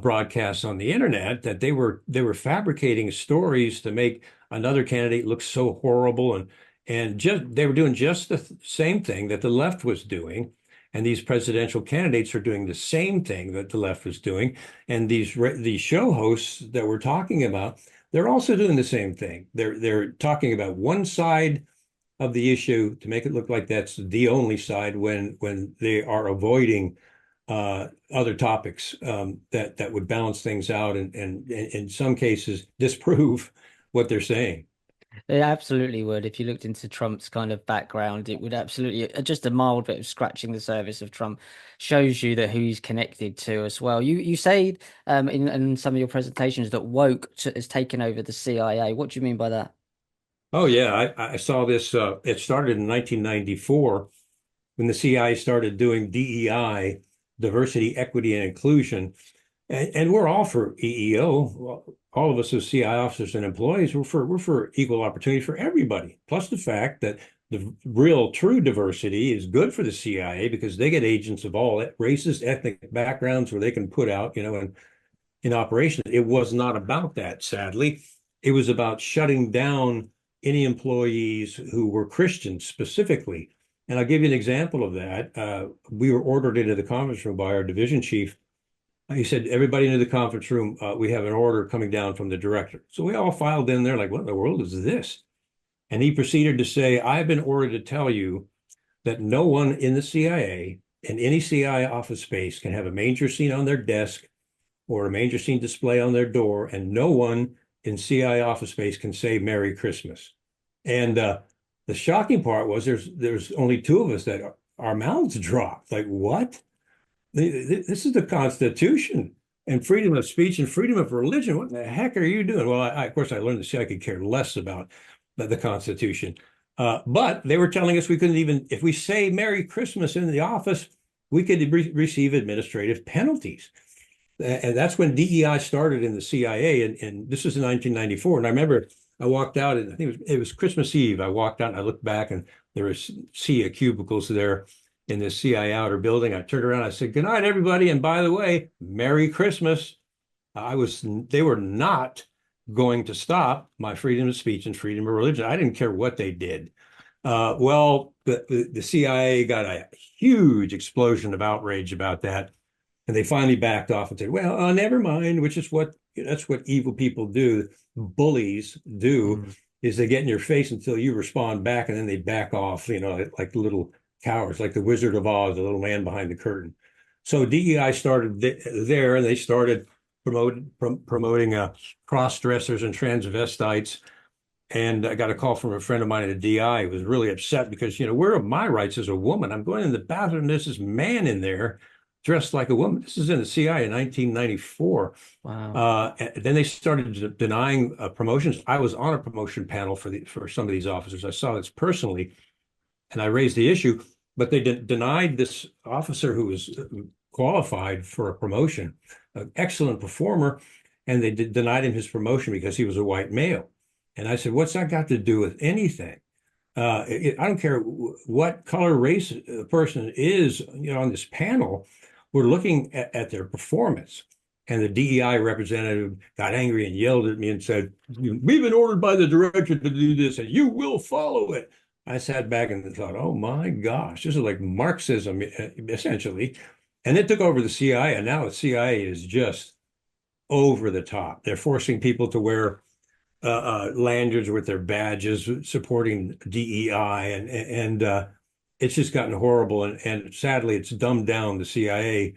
B: broadcasts on the internet, that they were fabricating stories to make another candidate look so horrible, and just they were doing just the same thing that the left was doing. And these presidential candidates are doing the same thing that the left was doing. And these show hosts that we're talking about, they're also doing the same thing. They're talking about one side of the issue to make it look like that's the only side, when they are avoiding other topics that would balance things out, and in some cases disprove what they're saying.
A: It absolutely would. If you looked into Trump's kind of background, it would absolutely just a mild bit of scratching the surface of Trump shows you that who he's connected to as well. You say in some of your presentations that has taken over the CIA. What do you mean by that?
B: Oh yeah, I saw this. It started in 1994 when the CIA started doing DEI, diversity, equity, and inclusion. And we're all for EEO. Well, all of us as CI officers and employees, we're for equal opportunity for everybody. Plus the fact that the real true diversity is good for the CIA because they get agents of all races, ethnic backgrounds where they can put out, in operation. It was not about that, sadly. It was about shutting down any employees who were Christians specifically. And I'll give you an example of that. We were ordered into the conference room by our division chief. He said, everybody into the conference room, we have an order coming down from the director. So we all filed in there like, what in the world is this? And he proceeded to say, I've been ordered to tell you that no one in the CIA, in any CIA office space, can have a manger scene on their desk or a manger scene display on their door, and no one in CIA office space can say Merry Christmas. And the shocking part was there's only two of us that our mouths dropped. Like, what? This is the Constitution and freedom of speech and freedom of religion. What the heck are you doing? Well, of course, I learned to see I could care less about the Constitution. But they were telling us we couldn't even, if we say Merry Christmas in the office, we could receive administrative penalties. And that's when DEI started in the CIA. And this was in 1994. And I remember I walked out, and I think it was Christmas Eve. I walked out and I looked back, and there was sea of cubicles there in the CIA outer building. I turned around, I said, "Good night, everybody. And by the way, Merry Christmas." They were not going to stop my freedom of speech and freedom of religion. I didn't care what they did. Well, the CIA got a huge explosion of outrage about that. And they finally backed off and said, well, never mind, which is that's what evil people do. Bullies do
A: Mm.
B: is they get in your face until you respond back, and then they back off, like little cowards, like the Wizard of Oz, the little man behind the curtain. So DEI started there, and they started promoting cross-dressers and transvestites. And I got a call from a friend of mine at a DI who was really upset because, where are my rights as a woman? I'm going in the bathroom, there's this man in there dressed like a woman. This is in the CI in 1994.
A: Wow.
B: And then they started denying promotions. I was on a promotion panel for some of these officers. I saw this personally, and I raised the issue, but they denied this officer who was qualified for a promotion, an excellent performer, and they denied him his promotion because he was a white male. And I said, what's that got to do with anything? I don't care what color, race a person is, on this panel. We're looking at their performance. And the DEI representative got angry and yelled at me and said, we've been ordered by the director to do this, and you will follow it. I sat back and thought, oh my gosh, this is like Marxism, essentially. And it took over the CIA, and now the CIA is just over the top. They're forcing people to wear lanyards with their badges supporting DEI, and it's just gotten horrible. And sadly, it's dumbed down the CIA.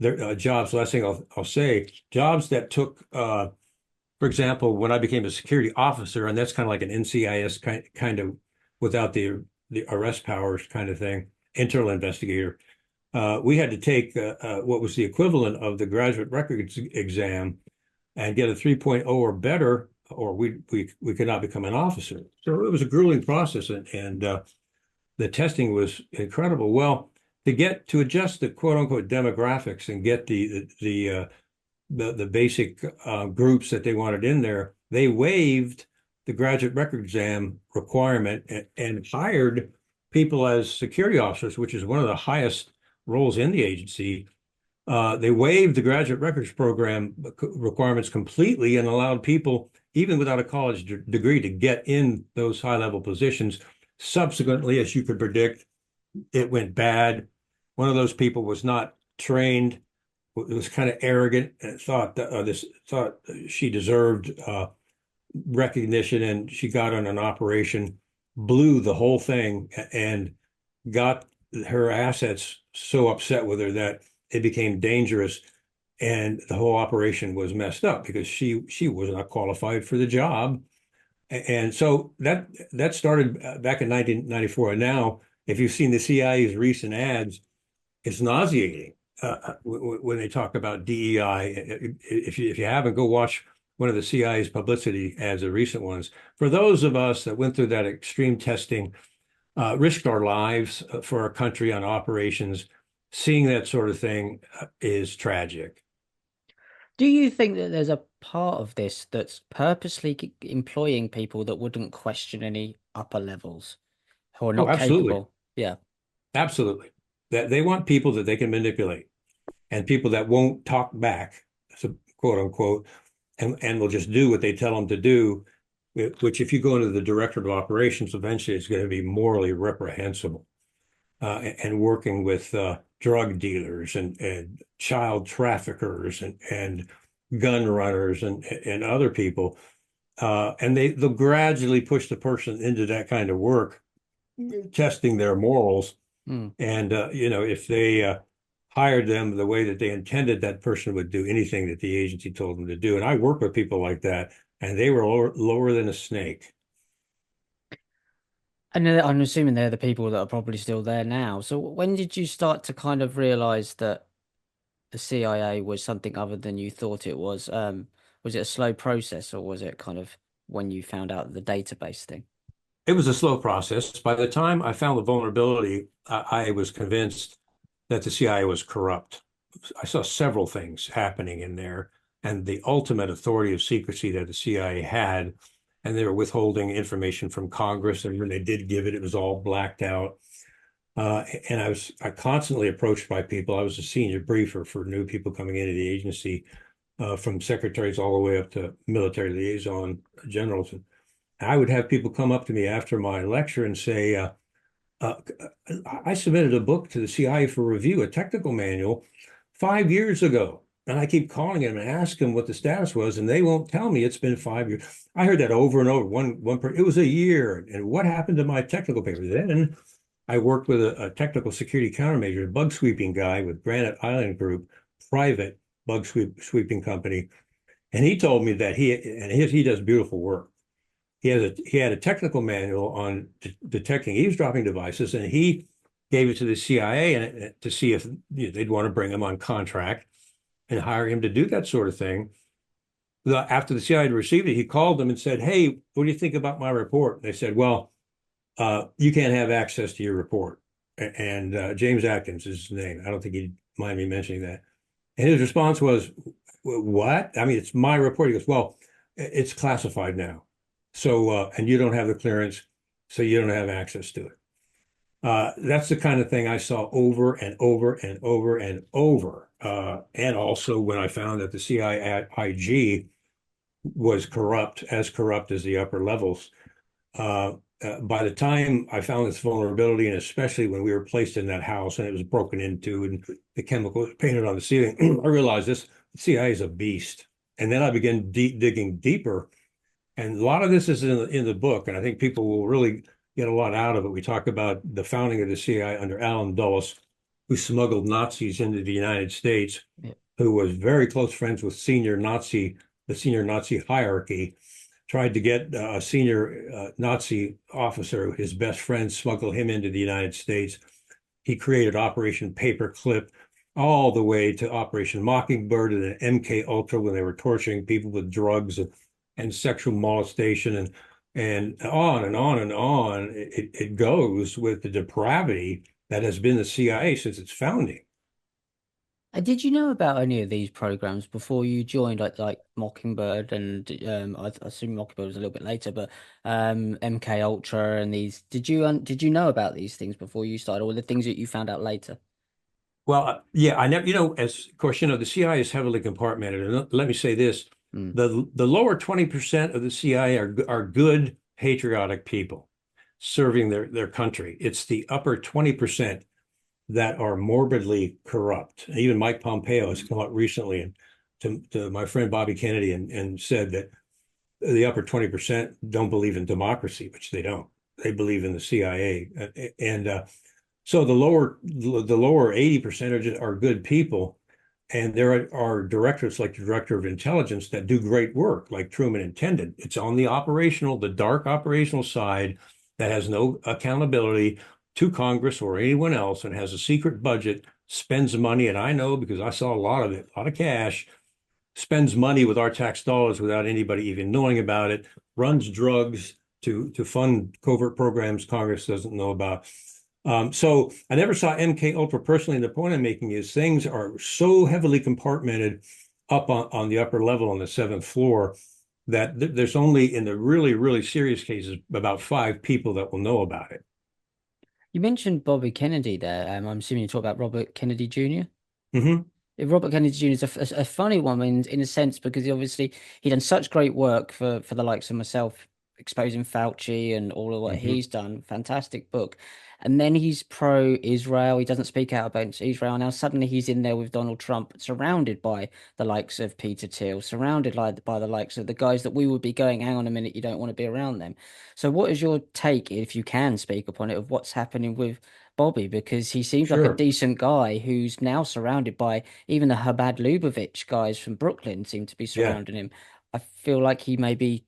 B: Their jobs. Last thing I'll say, jobs that took, for example, when I became a security officer, and that's kind of like an NCIS kind of without the arrest powers kind of thing, internal investigator. We had to take what was the equivalent of the graduate records exam and get a 3.0 or better, or we could not become an officer. So it was a grueling process, and the testing was incredible. Well, to adjust the quote unquote demographics and get the basic groups that they wanted in there, they waived the graduate record exam requirement and hired people as security officers, which is one of the highest roles in the agency. They waived the graduate records program requirements completely and allowed people, even without a college degree, to get in those high-level positions. Subsequently, as you could predict, it went bad. One of those people was not trained, was kind of arrogant, and thought she deserved recognition, and she got on an operation, blew the whole thing, and got her assets so upset with her that it became dangerous, and the whole operation was messed up because she was not qualified for the job. And so that started back in 1994. And now, if you've seen the CIA's recent ads, it's nauseating when they talk about DEI. If you haven't, go watch one of the CIA's publicity ads, the recent ones. For those of us that went through that extreme testing, risked our lives for our country on operations, seeing that sort of thing is tragic.
A: Do you think that there's a part of this that's purposely employing people that wouldn't question any upper levels who are
B: Oh,
A: not
B: absolutely.
A: capable? Yeah.
B: Absolutely. That they want people that they can manipulate and people that won't talk back, so quote unquote, and will just do what they tell them to do, which if you go into the director of operations, eventually it's going to be morally reprehensible. And working with drug dealers and child traffickers and gun runners and other people. And they'll gradually push the person into that kind of work, testing their morals.
A: Mm.
B: And, if they hired them the way that they intended, that person would do anything that the agency told them to do. And I work with people like that, and they were lower than a snake.
A: And I'm assuming they're the people that are probably still there now. So when did you start to kind of realize that the CIA was something other than you thought it was? Was it a slow process, or was it kind of when you found out the database thing?
B: It was a slow process. By the time I found the vulnerability, I was convinced that the CIA was corrupt. I saw several things happening in there, and the ultimate authority of secrecy that the CIA had, and they were withholding information from Congress, and when they did give it, it was all blacked out. And I constantly approached by people. I was a senior briefer for new people coming into the agency, from secretaries all the way up to military liaison generals. And I would have people come up to me after my lecture and say, uh, I submitted a book to the CIA for review, a technical manual, 5 years ago. And I keep calling them and asking them what the status was, and they won't tell me it's been 5 years. I heard that over and over. It was a year. And what happened to my technical papers? Then I worked with a technical security countermeasure, a bug sweeping guy with Granite Island Group, private sweeping company. And he told me that he does beautiful work. He had a technical manual on detecting eavesdropping devices, and he gave it to the CIA and to see if they'd want to bring him on contract and hire him to do that sort of thing. After the CIA had received it, he called them and said, "Hey, what do you think about my report?" And they said, "Well, you can't have access to your report." And James Atkins is his name. I don't think he'd mind me mentioning that. And his response was, "What? I mean, it's my report." He goes, "Well, it's classified now. So, and you don't have the clearance, so you don't have access to it." That's the kind of thing I saw over and over and over and over. And also when I found that the CIG was corrupt as the upper levels. By the time I found this vulnerability, and especially when we were placed in that house and it was broken into and the chemical was painted on the ceiling, I realized this CIA is a beast. And then I began digging deeper. And a lot of this is in the book, and I think people will really get a lot out of it. We talk about the founding of the CIA under Allen Dulles, who smuggled Nazis into the United States,
A: Yeah.
B: who was very close friends with the senior Nazi hierarchy, tried to get a senior Nazi officer, his best friend, smuggle him into the United States. He created Operation Paperclip, all the way to Operation Mockingbird and MK Ultra when they were torturing people with drugs and sexual molestation and on and on and on. It goes with the depravity that has been the CIA since its founding.
A: Did you know about any of these programs before you joined, like Mockingbird and I assume Mockingbird was a little bit later, but MK Ultra and these? Did you know about these things before you started, or the things that you found out later?
B: Well, yeah, I never, as of course, the CIA is heavily compartmented. And let me say this,
A: Mm.
B: the lower 20% of the CIA are good, patriotic people serving their country. It's the upper 20% that are morbidly corrupt. And even Mike Pompeo has come out recently and to my friend Bobby Kennedy and said that the upper 20% don't believe in democracy, which they don't. They believe in the CIA. And so the lower 80% are good people. And there are directors like the director of intelligence that do great work, like Truman intended. It's on the dark operational side that has no accountability to Congress or anyone else and has a secret budget, spends money, and I know because I saw a lot of it, a lot of cash, spends money with our tax dollars without anybody even knowing about it, runs drugs to fund covert programs Congress doesn't know about. So I never saw MK Ultra personally. And the point I'm making is things are so heavily compartmented up on the upper level on the seventh floor that there's only in the really, really serious cases about 5 people that will know about it.
A: You mentioned Bobby Kennedy there. I'm assuming you talk about Robert Kennedy Jr.
B: Hmm.
A: Robert Kennedy Jr. is a funny one in a sense because he done such great work for the likes of myself, exposing Fauci and all of what
B: Hmm.
A: he's done. Fantastic book. And then he's pro-Israel. He doesn't speak out about Israel. Now suddenly he's in there with Donald Trump, surrounded by the likes of Peter Thiel, surrounded by the likes of the guys that we would be going, hang on a minute, you don't want to be around them. So what is your take, if you can speak upon it, of what's happening with Bobby? Because he seems like a
B: Sure.
A: decent guy who's now surrounded by even the Habad Lubavitch guys from Brooklyn seem to be
B: Yeah.
A: surrounding him. I feel like he may be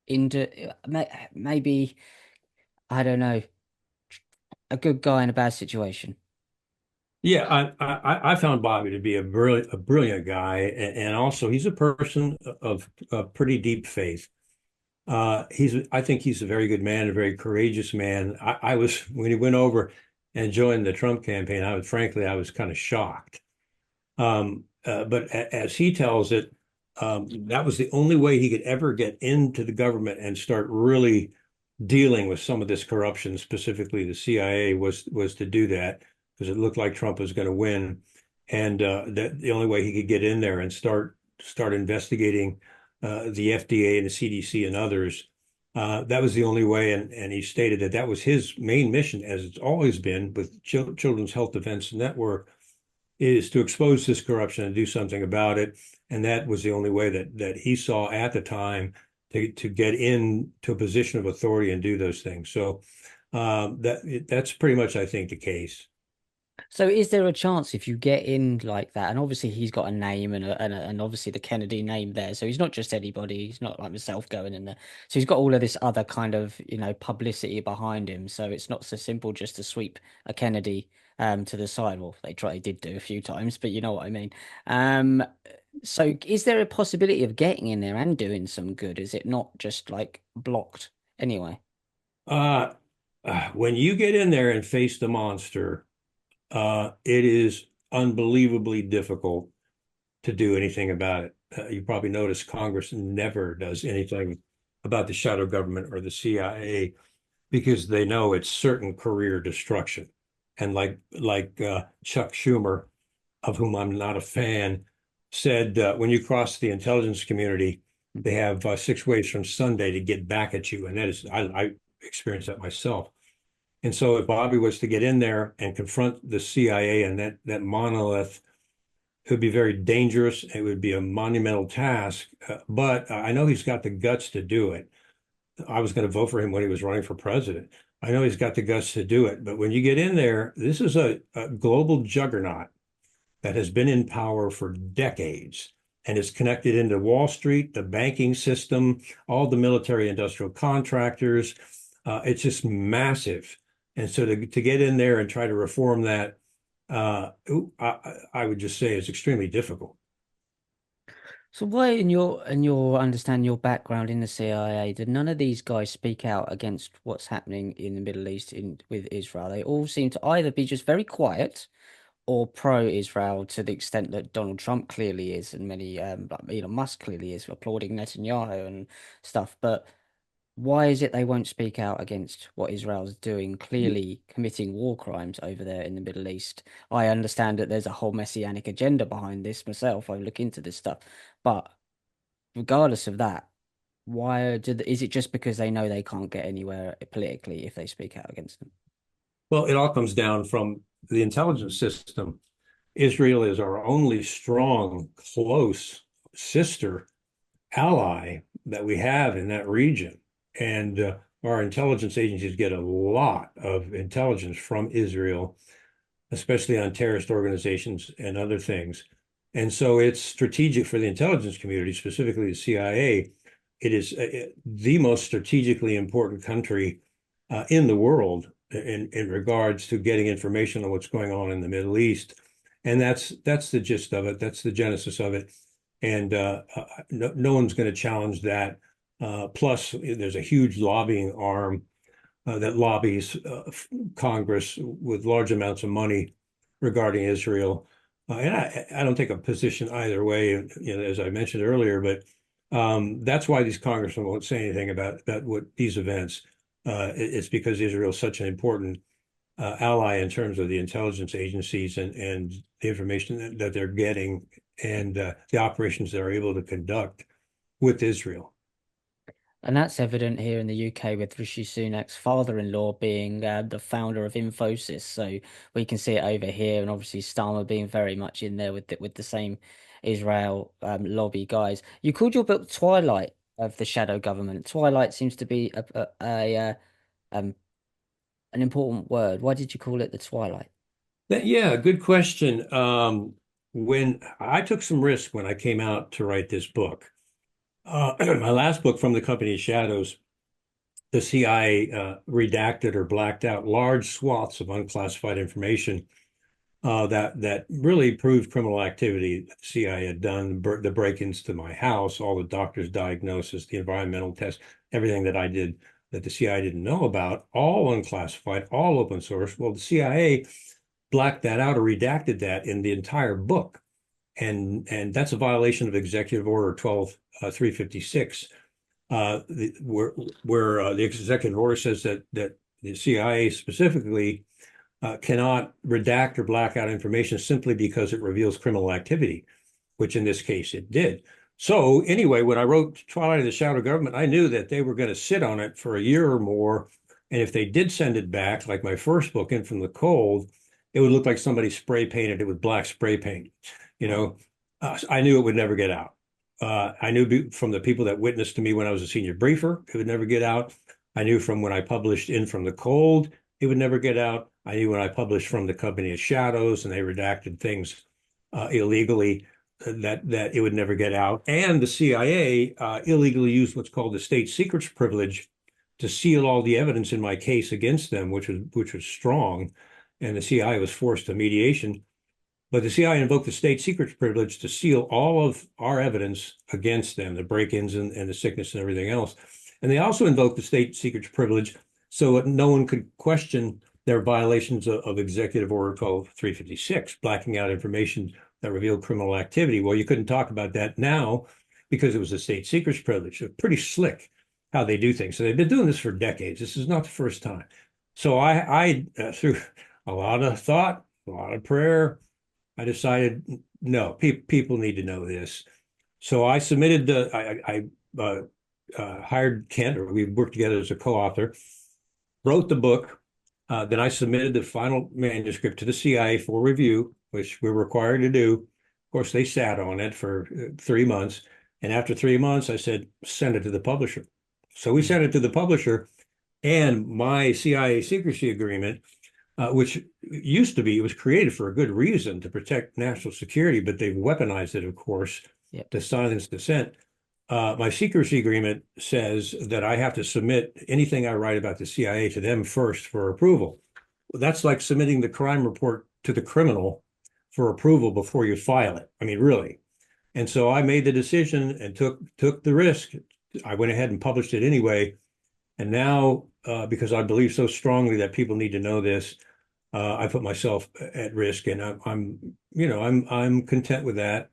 A: into maybe I don't know, a good guy in a bad situation.
B: Yeah, I found Bobby to be a brilliant guy, and also he's a person of pretty deep faith. I think he's a very good man, a very courageous man. I was when he went over and joined the Trump campaign, frankly, I was kind of shocked. But as he tells it, that was the only way he could ever get into the government and start really dealing with some of this corruption, specifically the CIA, was to do that because it looked like Trump was going to win, and that the only way he could get in there and start investigating the FDA and the CDC and others. That was the only way, and he stated that that was his main mission, as it's always been with Children's Health Defense Network, is to expose this corruption and do something about it. And that was the only way that he saw at the time to get into a position of authority and do those things. So that's pretty much, I think, the case.
A: So is there a chance if you get in like that, and obviously he's got a name and obviously the Kennedy name there, so he's not just anybody, he's not like myself going in there. So he's got all of this other kind of, publicity behind him. So it's not so simple just to sweep a Kennedy to the side. Well, they did do a few times, but you know what I mean. Um so is there a possibility of getting in there and doing some good? Is it not just like blocked anyway?
B: Uh, when you get in there and face the monster, it is unbelievably difficult to do anything about it. You probably notice Congress never does anything about the shadow government or the CIA because they know it's certain career destruction. And like Chuck Schumer, of whom I'm not a fan, said when you cross the intelligence community, they have 6 ways from Sunday to get back at you, and that is I experienced that myself. And so if Bobby was to get in there and confront the CIA and that monolith, it would be very dangerous. It would be a monumental task, but I know he's got the guts to do it. I was going to vote for him when he was running for president. I know he's got the guts to do it, but when you get in there, this is a global juggernaut that has been in power for decades and is connected into Wall Street, the banking system, all the military industrial contractors. It's just massive. And so to get in there and try to reform that, I would just say is extremely difficult.
A: So why in your understand your background in the CIA, did none of these guys speak out against what's happening in the Middle East in with Israel? They all seem to either be just very quiet or pro-Israel to the extent that Donald Trump clearly is, and many like Elon Musk clearly is, applauding Netanyahu and stuff. But why is it they won't speak out against what Israel's doing, clearly committing war crimes over there in the Middle East? I understand that there's a whole messianic agenda behind this myself. I look into this stuff. But regardless of that, is it just because they know they can't get anywhere politically if they speak out against them?
B: Well, it all comes down from the intelligence system. Israel is our only strong, close sister ally that we have in that region. And our intelligence agencies get a lot of intelligence from Israel, especially on terrorist organizations and other things. And so it's strategic for the intelligence community, specifically the CIA. It is the most strategically important country in the world in regards to getting information on what's going on in the Middle East. And that's the gist of it. That's the genesis of it. And no one's going to challenge that. Plus, there's a huge lobbying arm that lobbies Congress with large amounts of money regarding Israel. And I don't take a position either way, as I mentioned earlier, but that's why these congressmen won't say anything about what these events. It's because Israel is such an important ally in terms of the intelligence agencies and the information that they're getting and the operations they're able to conduct with Israel.
A: And that's evident here in the UK with Rishi Sunak's father-in-law being the founder of Infosys. So we can see it over here, and obviously Starmer being very much in there with the same Israel lobby guys. You called your book Twilight of the Shadow Government. Twilight seems to be um an important word. Why did you call it the Twilight?
B: Yeah, good question. When I took some risk when I came out to write this book, my last book, From the Company of Shadows, the CIA redacted or blacked out large swaths of unclassified information that really proved criminal activity that the CIA had done, the break-ins to my house, all the doctor's diagnosis, the environmental test, everything that I did that the CIA didn't know about, all unclassified, all open source. Well, the CIA blacked that out or redacted that in the entire book. And that's a violation of Executive Order 12356, where the executive order says that the CIA specifically cannot redact or black out information simply because it reveals criminal activity, which in this case it did. So anyway, when I wrote Twilight of the Shadow Government, I knew that they were going to sit on it for a year or more. And if they did send it back, like my first book, In from the Cold, it would look like somebody spray painted it with black spray paint. You know, I knew it would never get out. I knew from the people that witnessed to me when I was a senior briefer, it would never get out. I knew from when I published In from the Cold, it would never get out. I knew when I published From the Company of Shadows and they redacted things illegally that it would never get out. And the CIA illegally used what's called the state secrets privilege to seal all the evidence in my case against them, which was strong. And the CIA was forced to mediation. But the CIA invoked the state secrets privilege to seal all of our evidence against them, the break-ins and the sickness and everything else. And they also invoked the state secrets privilege so that no one could question their violations of Executive Order 12356, blacking out information that revealed criminal activity. Well, you couldn't talk about that now because it was a state secrets privilege. It's pretty slick how they do things. So they've been doing this for decades. This is not the first time. So I through a lot of thought, a lot of prayer, I decided, no, people need to know this. So I submitted hired Kent, or we worked together as a co-author, wrote the book. Then I submitted the final manuscript to the CIA for review, which we're required to do. Of course, they sat on it for 3 months. And after 3 months, I said, send it to the publisher. So we sent it to the publisher, and my CIA secrecy agreement, which used to be, it was created for a good reason to protect national security, but they've weaponized it, of course,
A: Yep.
B: to silence dissent. My secrecy agreement says that I have to submit anything I write about the CIA to them first for approval. That's like submitting the crime report to the criminal for approval before you file it. I mean, really. And so I made the decision and took the risk. I went ahead and published it anyway. And now, because I believe so strongly that people need to know this, I put myself at risk, and I'm content with that.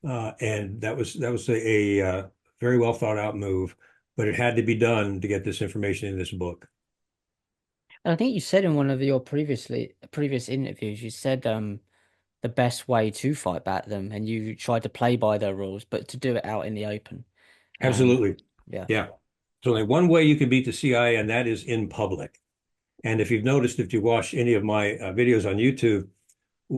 B: And that was a very well thought out move, but it had to be done to get this information in this book.
A: And I think you said in one of your previous interviews, you said the best way to fight back them, and you tried to play by their rules, but to do it out in the open. Um,
B: Absolutely.
A: yeah.
B: Yeah. There's only one way you can beat the CIA, and that is in public. And if you've noticed, if you watch any of my videos on YouTube,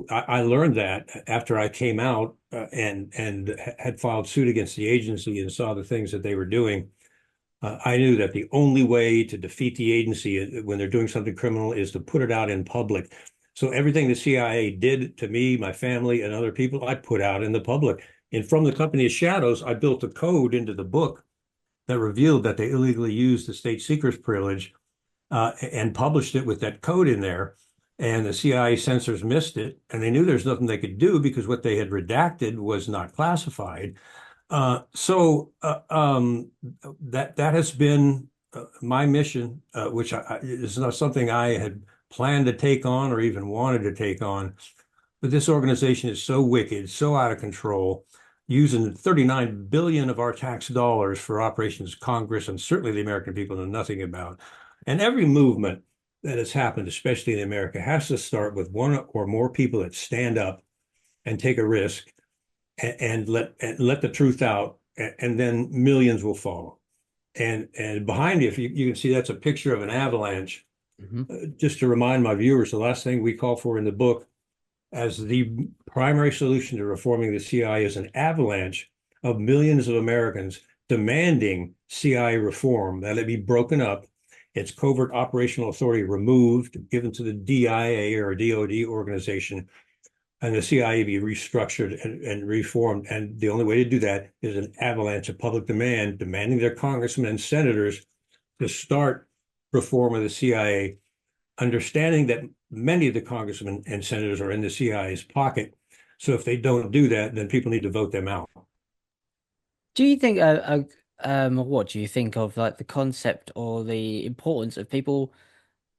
B: I learned that after I came out and had filed suit against the agency and saw the things that they were doing. I knew that the only way to defeat the agency when they're doing something criminal is to put it out in public. So everything the CIA did to me, my family, and other people, I put out in the public. And From the Company of Shadows, I built a code into the book that revealed that they illegally used the state secrets privilege and published it with that code in there. And the CIA censors missed it, and they knew there's nothing they could do because what they had redacted was not classified. That has been my mission, which is not something I had planned to take on or even wanted to take on. But this organization is so wicked, so out of control, using 39 billion of our tax dollars for operations Congress and certainly the American people know nothing about. And every movement that has happened, especially in America, has to start with one or more people that stand up and take a risk and let the truth out, and then millions will follow. And behind you, if you can see, that's a picture of an avalanche.
A: Hmm.
B: Just to remind my viewers, the last thing we call for in the book as the primary solution to reforming the CIA is an avalanche of millions of Americans demanding CIA reform, that it be broken up, its covert operational authority removed, given to the DIA or DOD organization, and the CIA be restructured and reformed. And the only way to do that is an avalanche of public demand, demanding their congressmen and senators to start reform of the CIA understanding that many of the congressmen and senators are in the CIA's pocket. So if they don't do that, then people need to vote them out.
A: Do you think what do you think of like the concept or the importance of people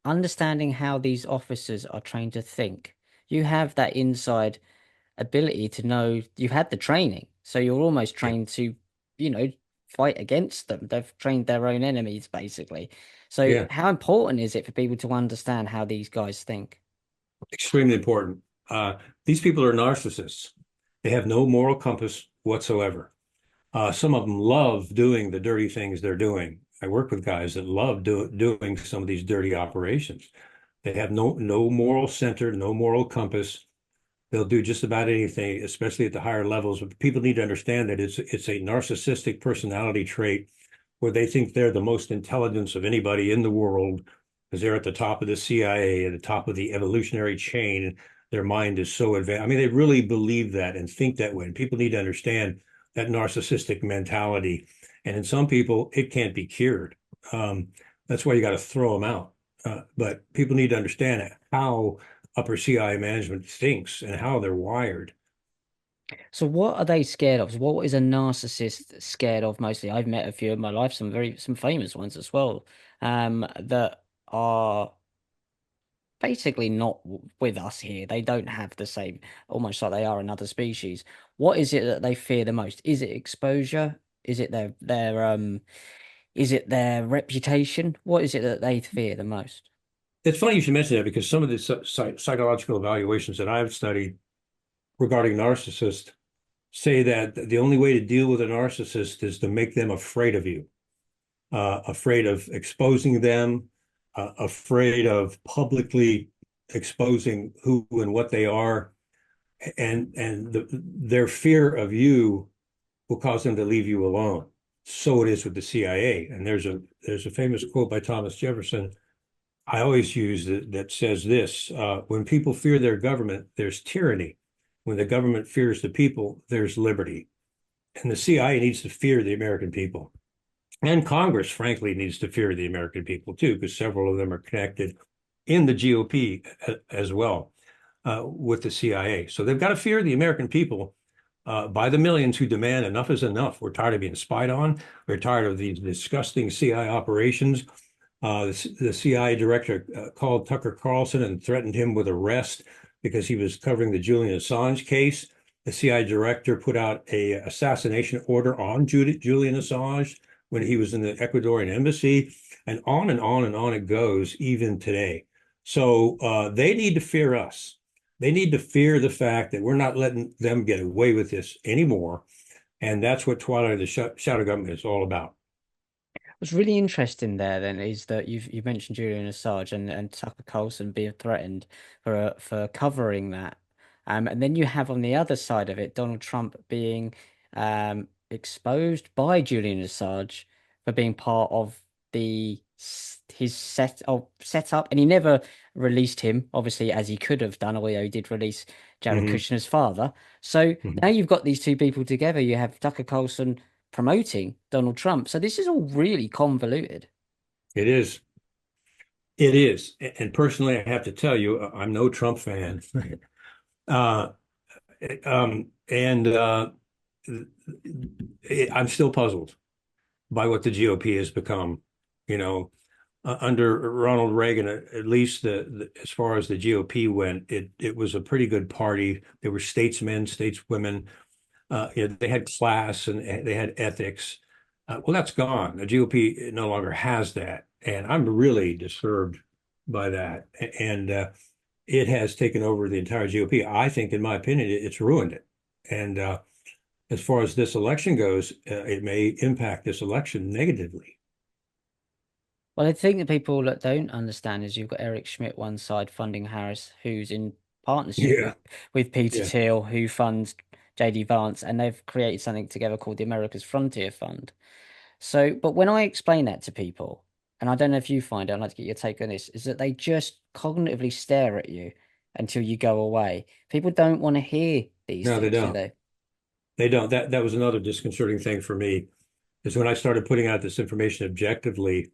A: understanding how these officers are trained to think? You have that inside ability to know you've had the training, so you're almost
B: Yeah.
A: trained to, you know, fight against them. They've trained their own enemies, basically. So,
B: Yeah,
A: how important is it for people to understand how these guys think?
B: extremely important. Uh, these people are narcissists. They have no moral compass whatsoever. Some of them love doing the dirty things they're doing. I work with guys that love doing some of these dirty operations. They have no moral center, no moral compass. They'll do just about anything, especially at the higher levels. But people need to understand that it's a narcissistic personality trait where they think they're the most intelligent of anybody in the world because they're at the top of the CIA, at the top of the evolutionary chain. Their mind is so advanced. I mean, they really believe that and think that way. And people need to understand that narcissistic mentality. And in some people, it can't be cured. That's why you got to throw them out. But people need to understand how upper CI management thinks and how they're wired.
A: So, what are they scared of? What is a narcissist scared of mostly? I've met a few in my life, some famous ones as well, that are basically not with us here. They don't have the same, almost like they are another species. What is it that they fear the most? Is it exposure? Is it is it their reputation? What is it that they fear the most?
B: It's funny you should mention that because some of the psychological evaluations that I've studied regarding narcissists say that the only way to deal with a narcissist is to make them afraid of you, afraid of exposing them, afraid of publicly exposing who and what they are, and their fear of you will cause them to leave you alone. So it is with the CIA. And there's a famous quote by Thomas Jefferson I always use that says this: when people fear their government, there's tyranny. When the government fears the people, there's liberty. And the CIA needs to fear the American people. And Congress, frankly, needs to fear the American people too, because several of them are connected in the GOP as well with the CIA. So they've got to fear the American people by the millions who demand enough is enough. We're tired of being spied on. We're tired of these disgusting CIA operations. The CIA director called Tucker Carlson and threatened him with arrest because he was covering the Julian Assange case. The CIA director put out a assassination order on Julian Assange when he was in the Ecuadorian embassy, and on and on and on it goes, even today. So they need to fear us. They need to fear the fact that we're not letting them get away with this anymore. And that's what Twilight of the Shadow Government is all about.
A: What's really interesting there then is that you mentioned Julian Assange and Tucker Carlson being threatened for covering that. And then you have on the other side of it Donald Trump being exposed by Julian Assange for being part of his setup, and he never released him, obviously, as he could have done, although he did release Jared
B: Mhm,
A: Kushner's father. So
B: mhm.
A: now you've got these two people together. You have Tucker Carlson promoting Donald Trump. So this is all really convoluted.
B: It is. It is. And personally, I have to tell you, I'm no Trump fan. Uh, and I'm still puzzled by what the GOP has become. You know, under Ronald Reagan, at least as far as the GOP went, it was a pretty good party. There were statesmen, stateswomen. They had class and they had ethics. Well, that's gone. The GOP no longer has that, and I'm really disturbed by that. And it has taken over the entire GOP. I think, in my opinion, it's ruined it. And as far as this election goes, it may impact this election negatively.
A: Well, I think the people that don't understand is you've got Eric Schmidt one side funding Harris, who's in partnership
B: Yeah,
A: with Peter
B: yeah.
A: Thiel, who funds JD Vance, and they've created something together called the America's Frontier Fund. So, but when I explain that to people, and I don't know if you find it, I'd like to get your take on this, is that they just cognitively stare at you until you go away. People don't want to hear these
B: No, they
A: things, do
B: don't.
A: they?
B: They don't. That was another disconcerting thing for me is when I started putting out this information objectively,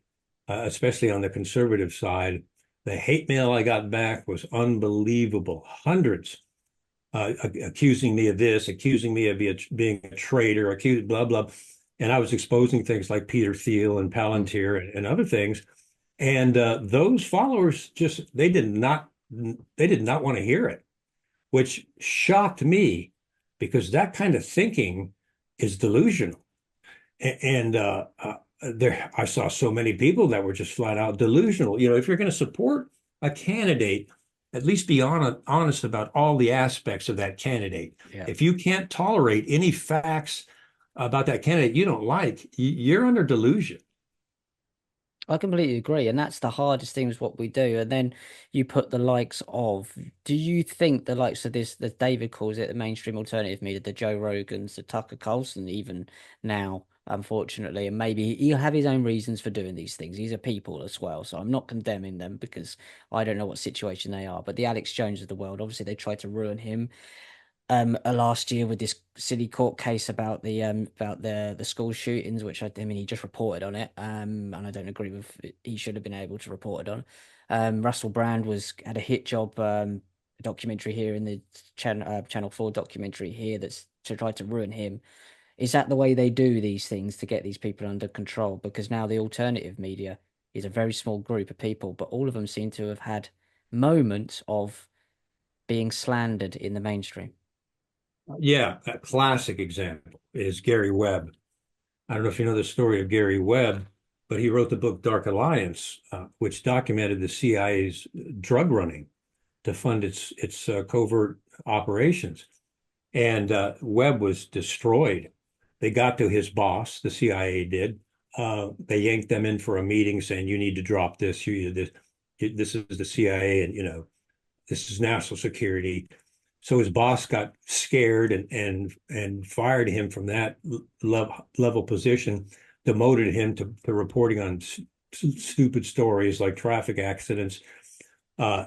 B: especially on the conservative side. The hate mail I got back was unbelievable. Hundreds accusing me of this, accusing me of being a traitor, accused blah blah. And I was exposing things like Peter Thiel and
A: Mm.
B: Palantir and other things. And those followers just they did not want to hear it, which shocked me because that kind of thinking is delusional. And there, I saw so many people that were just flat out delusional. If you're going to support a candidate, at least be honest about all the aspects of that candidate.
A: Yeah.
B: If you can't tolerate any facts about that candidate you don't like, you're under delusion.
A: I completely agree, and that's the hardest thing is what we do. And then you put the likes of, do you think the likes of this, that David calls it, the mainstream alternative media, the Joe Rogans, the Tucker Carlson, even now, unfortunately, and maybe he'll have his own reasons for doing these things. These are people as well, so I'm not condemning them because I don't know what situation they are. But the Alex Jones of the world, obviously, they tried to ruin him last year with this silly court case about the school shootings, which I mean he just reported on it, and I don't agree with it. He should have been able to report it on. Russell Brand had a hit job documentary here in the Channel 4 documentary here that's to try to ruin him. Is that the way they do these things to get these people under control? Because now the alternative media is a very small group of people, but all of them seem to have had moments of being slandered in the mainstream.
B: Yeah, a classic example is Gary Webb. I don't know if you know the story of Gary Webb, but he wrote the book Dark Alliance, which documented the CIA's drug running to fund its covert operations. And Webb was destroyed. They got to his boss, the CIA did. They yanked them in for a meeting saying, "You need to drop this. This is the CIA, and this is national security." So his boss got scared and fired him from that level position, demoted him to reporting on stupid stories like traffic accidents.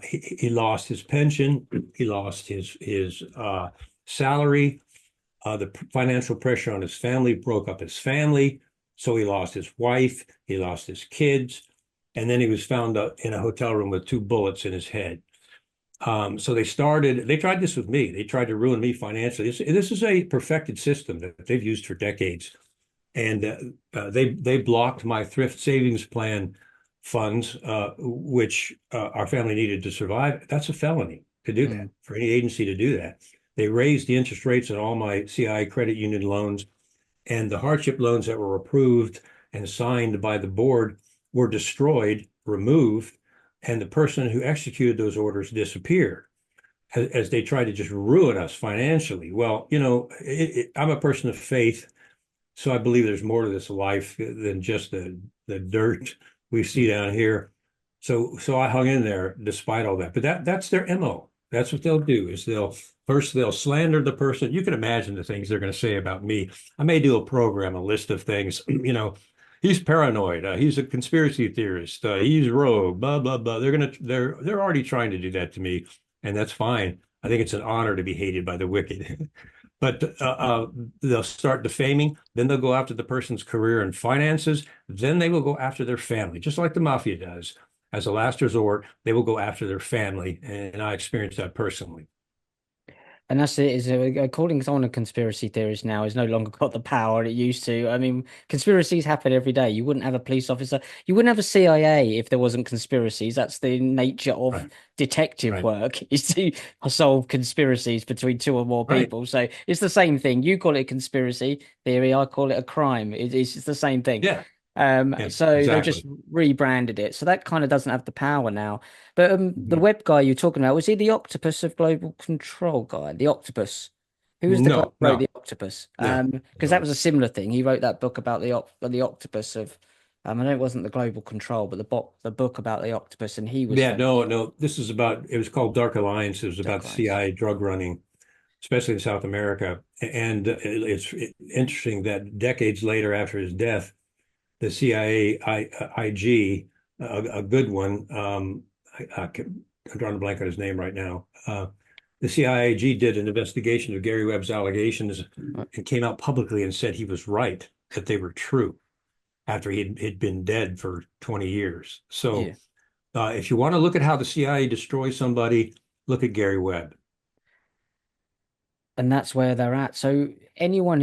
B: He lost his pension. He lost his salary. The financial pressure on his family broke up his family. So he lost his wife. He lost his kids. And then he was found in a hotel room with two bullets in his head. So they tried this with me. They tried to ruin me financially. This is a perfected system that they've used for decades. And they blocked my thrift savings plan funds, which our family needed to survive. That's a felony to do that,
A: Mm.
B: for any agency to do that. They raised the interest rates on all my CI credit union loans, and the hardship loans that were approved and signed by the board were destroyed, removed, and the person who executed those orders disappeared as they tried to just ruin us financially. Well, I'm a person of faith, so I believe there's more to this life than just the dirt we see
A: Mm.
B: down here. So I hung in there despite all that. But that's their MO. That's what they'll do is they'll slander the person. You can imagine the things they're going to say about me. I may do a program, a list of things, he's paranoid, he's a conspiracy theorist, he's rogue, blah blah blah. They're already trying to do that to me, and that's fine. I think it's an honor to be hated by the wicked. But they'll start defaming, then they'll go after the person's career and finances, then they will go after their family, just like the mafia does. As a last resort, they will go after their family, and I experienced that personally.
A: And that's it, is calling someone a conspiracy theorist now is no longer got the power it used to. I mean, conspiracies happen every day. You wouldn't have a police officer, you wouldn't have a CIA if there wasn't conspiracies. That's the nature of
B: Right,
A: detective
B: right,
A: work, is to solve conspiracies between two or more
B: right.
A: people. So it's the same thing. You call it a conspiracy theory, I call it a crime. It's just the same thing.
B: Yeah, yeah,
A: So they've just
B: exactly.
A: rebranded it. So that kind of doesn't have the power now. But the
B: Mhm.
A: web guy you're talking about, was he the octopus of global control guy? The octopus. Who was the guy
B: No,
A: who wrote
B: no,
A: the octopus?
B: no,
A: Because that
B: no.
A: was a similar thing. He wrote that book about the octopus of I know it wasn't the global control, but the book about the octopus, and he was
B: Yeah,
A: the
B: no, no. It was called Dark Alliance. It was about
A: Dark
B: the
A: Alliance.
B: CIA drug running, especially in South America. And it's interesting that decades later, after his death, the CIA IG, a good one, I'm drawing a blank on his name right now. The CIAG did an investigation of Gary Webb's allegations
A: Right.
B: and came out publicly and said he was right, that they were true after he'd been dead for 20 years. So
A: Yeah.
B: If you want to look at how the CIA destroys somebody, look at Gary Webb.
A: And that's where they're at. So anyone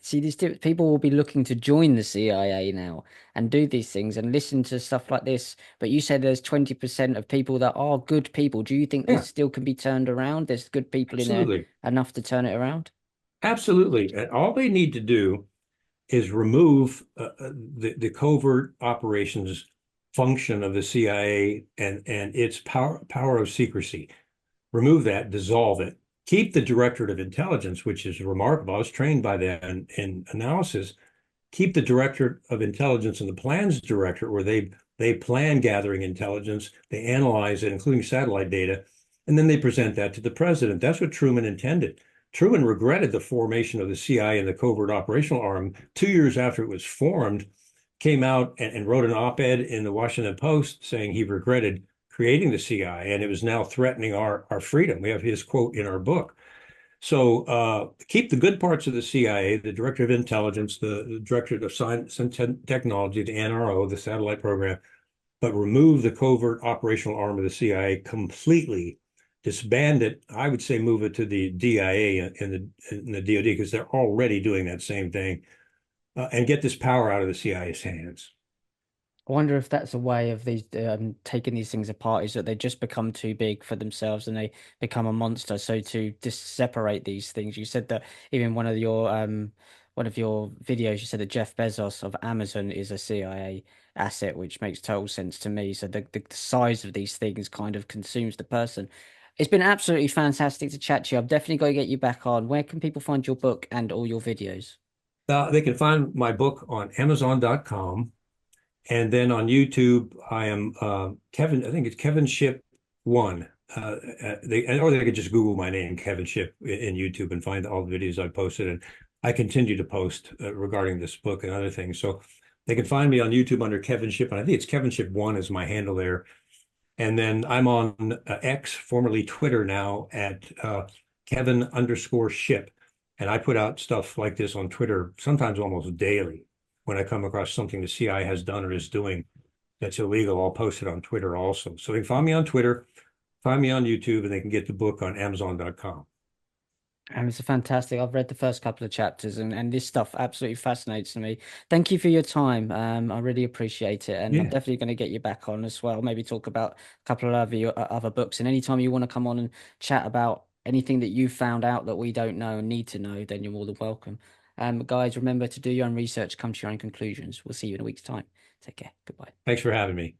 A: see these people will be looking to join the CIA now and do these things and listen to stuff like this. But you said there's 20% of people that are good people. Do you think this
B: Yeah,
A: still can be turned around? There's good people in there
B: absolutely.
A: enough to turn it around?
B: Absolutely. And all they need to do is remove the covert operations function of the CIA and its power of secrecy. Remove that, dissolve it. Keep the Directorate of Intelligence, which is remarkable. I was trained by them in analysis. Keep the Directorate of Intelligence and the Plans Directorate, where they plan gathering intelligence, they analyze it, including satellite data, and then they present that to the president. That's what Truman intended. Truman regretted the formation of the CIA and the covert operational arm 2 years after it was formed, came out and wrote an op-ed in the Washington Post saying he regretted creating the CIA and it was now threatening our freedom. We have his quote in our book. So keep the good parts of the CIA, the Director of Intelligence, the Director of Science and Technology, the NRO, the satellite program, but remove the covert operational arm of the CIA completely, disband it. I would say move it to the DIA and the DoD because they're already doing that same thing, and get this power out of the CIA's hands.
A: I wonder if that's a way of these taking these things apart is that they just become too big for themselves and they become a monster. So to just separate these things, you said that even one of your videos, you said that Jeff Bezos of Amazon is a CIA asset, which makes total sense to me. So the size of these things kind of consumes the person. It's been absolutely fantastic to chat to you. I've definitely got to get you back on. Where can people find your book and all your videos?
B: They can find my book on Amazon.com. And then on YouTube, I am Kevin. I think it's Kevin Ship One. Or they could just Google my name, Kevin Ship, in YouTube and find all the videos I posted. And I continue to post regarding this book and other things. So they can find me on YouTube under Kevin Ship, and I think it's Kevin Ship One is my handle there. And then I'm on X, formerly Twitter now, at Kevin_Ship. And I put out stuff like this on Twitter, sometimes almost daily. When I come across something the CIA has done or is doing that's illegal, I'll post it on Twitter also. So they can find me on Twitter, find me on YouTube, and they can get the book on Amazon.com.
A: And it's a fantastic. I've read the first couple of chapters and this stuff absolutely fascinates me. Thank you for your time. I really appreciate it. And I'm
B: Yeah.
A: definitely going to get you back on as well. Maybe talk about a couple of other books. And anytime you want to come on and chat about anything that you've found out that we don't know and need to know, then you're more than welcome. Guys, remember to do your own research, come to your own conclusions. We'll see you in a week's time. Take care. Goodbye.
B: Thanks for having me.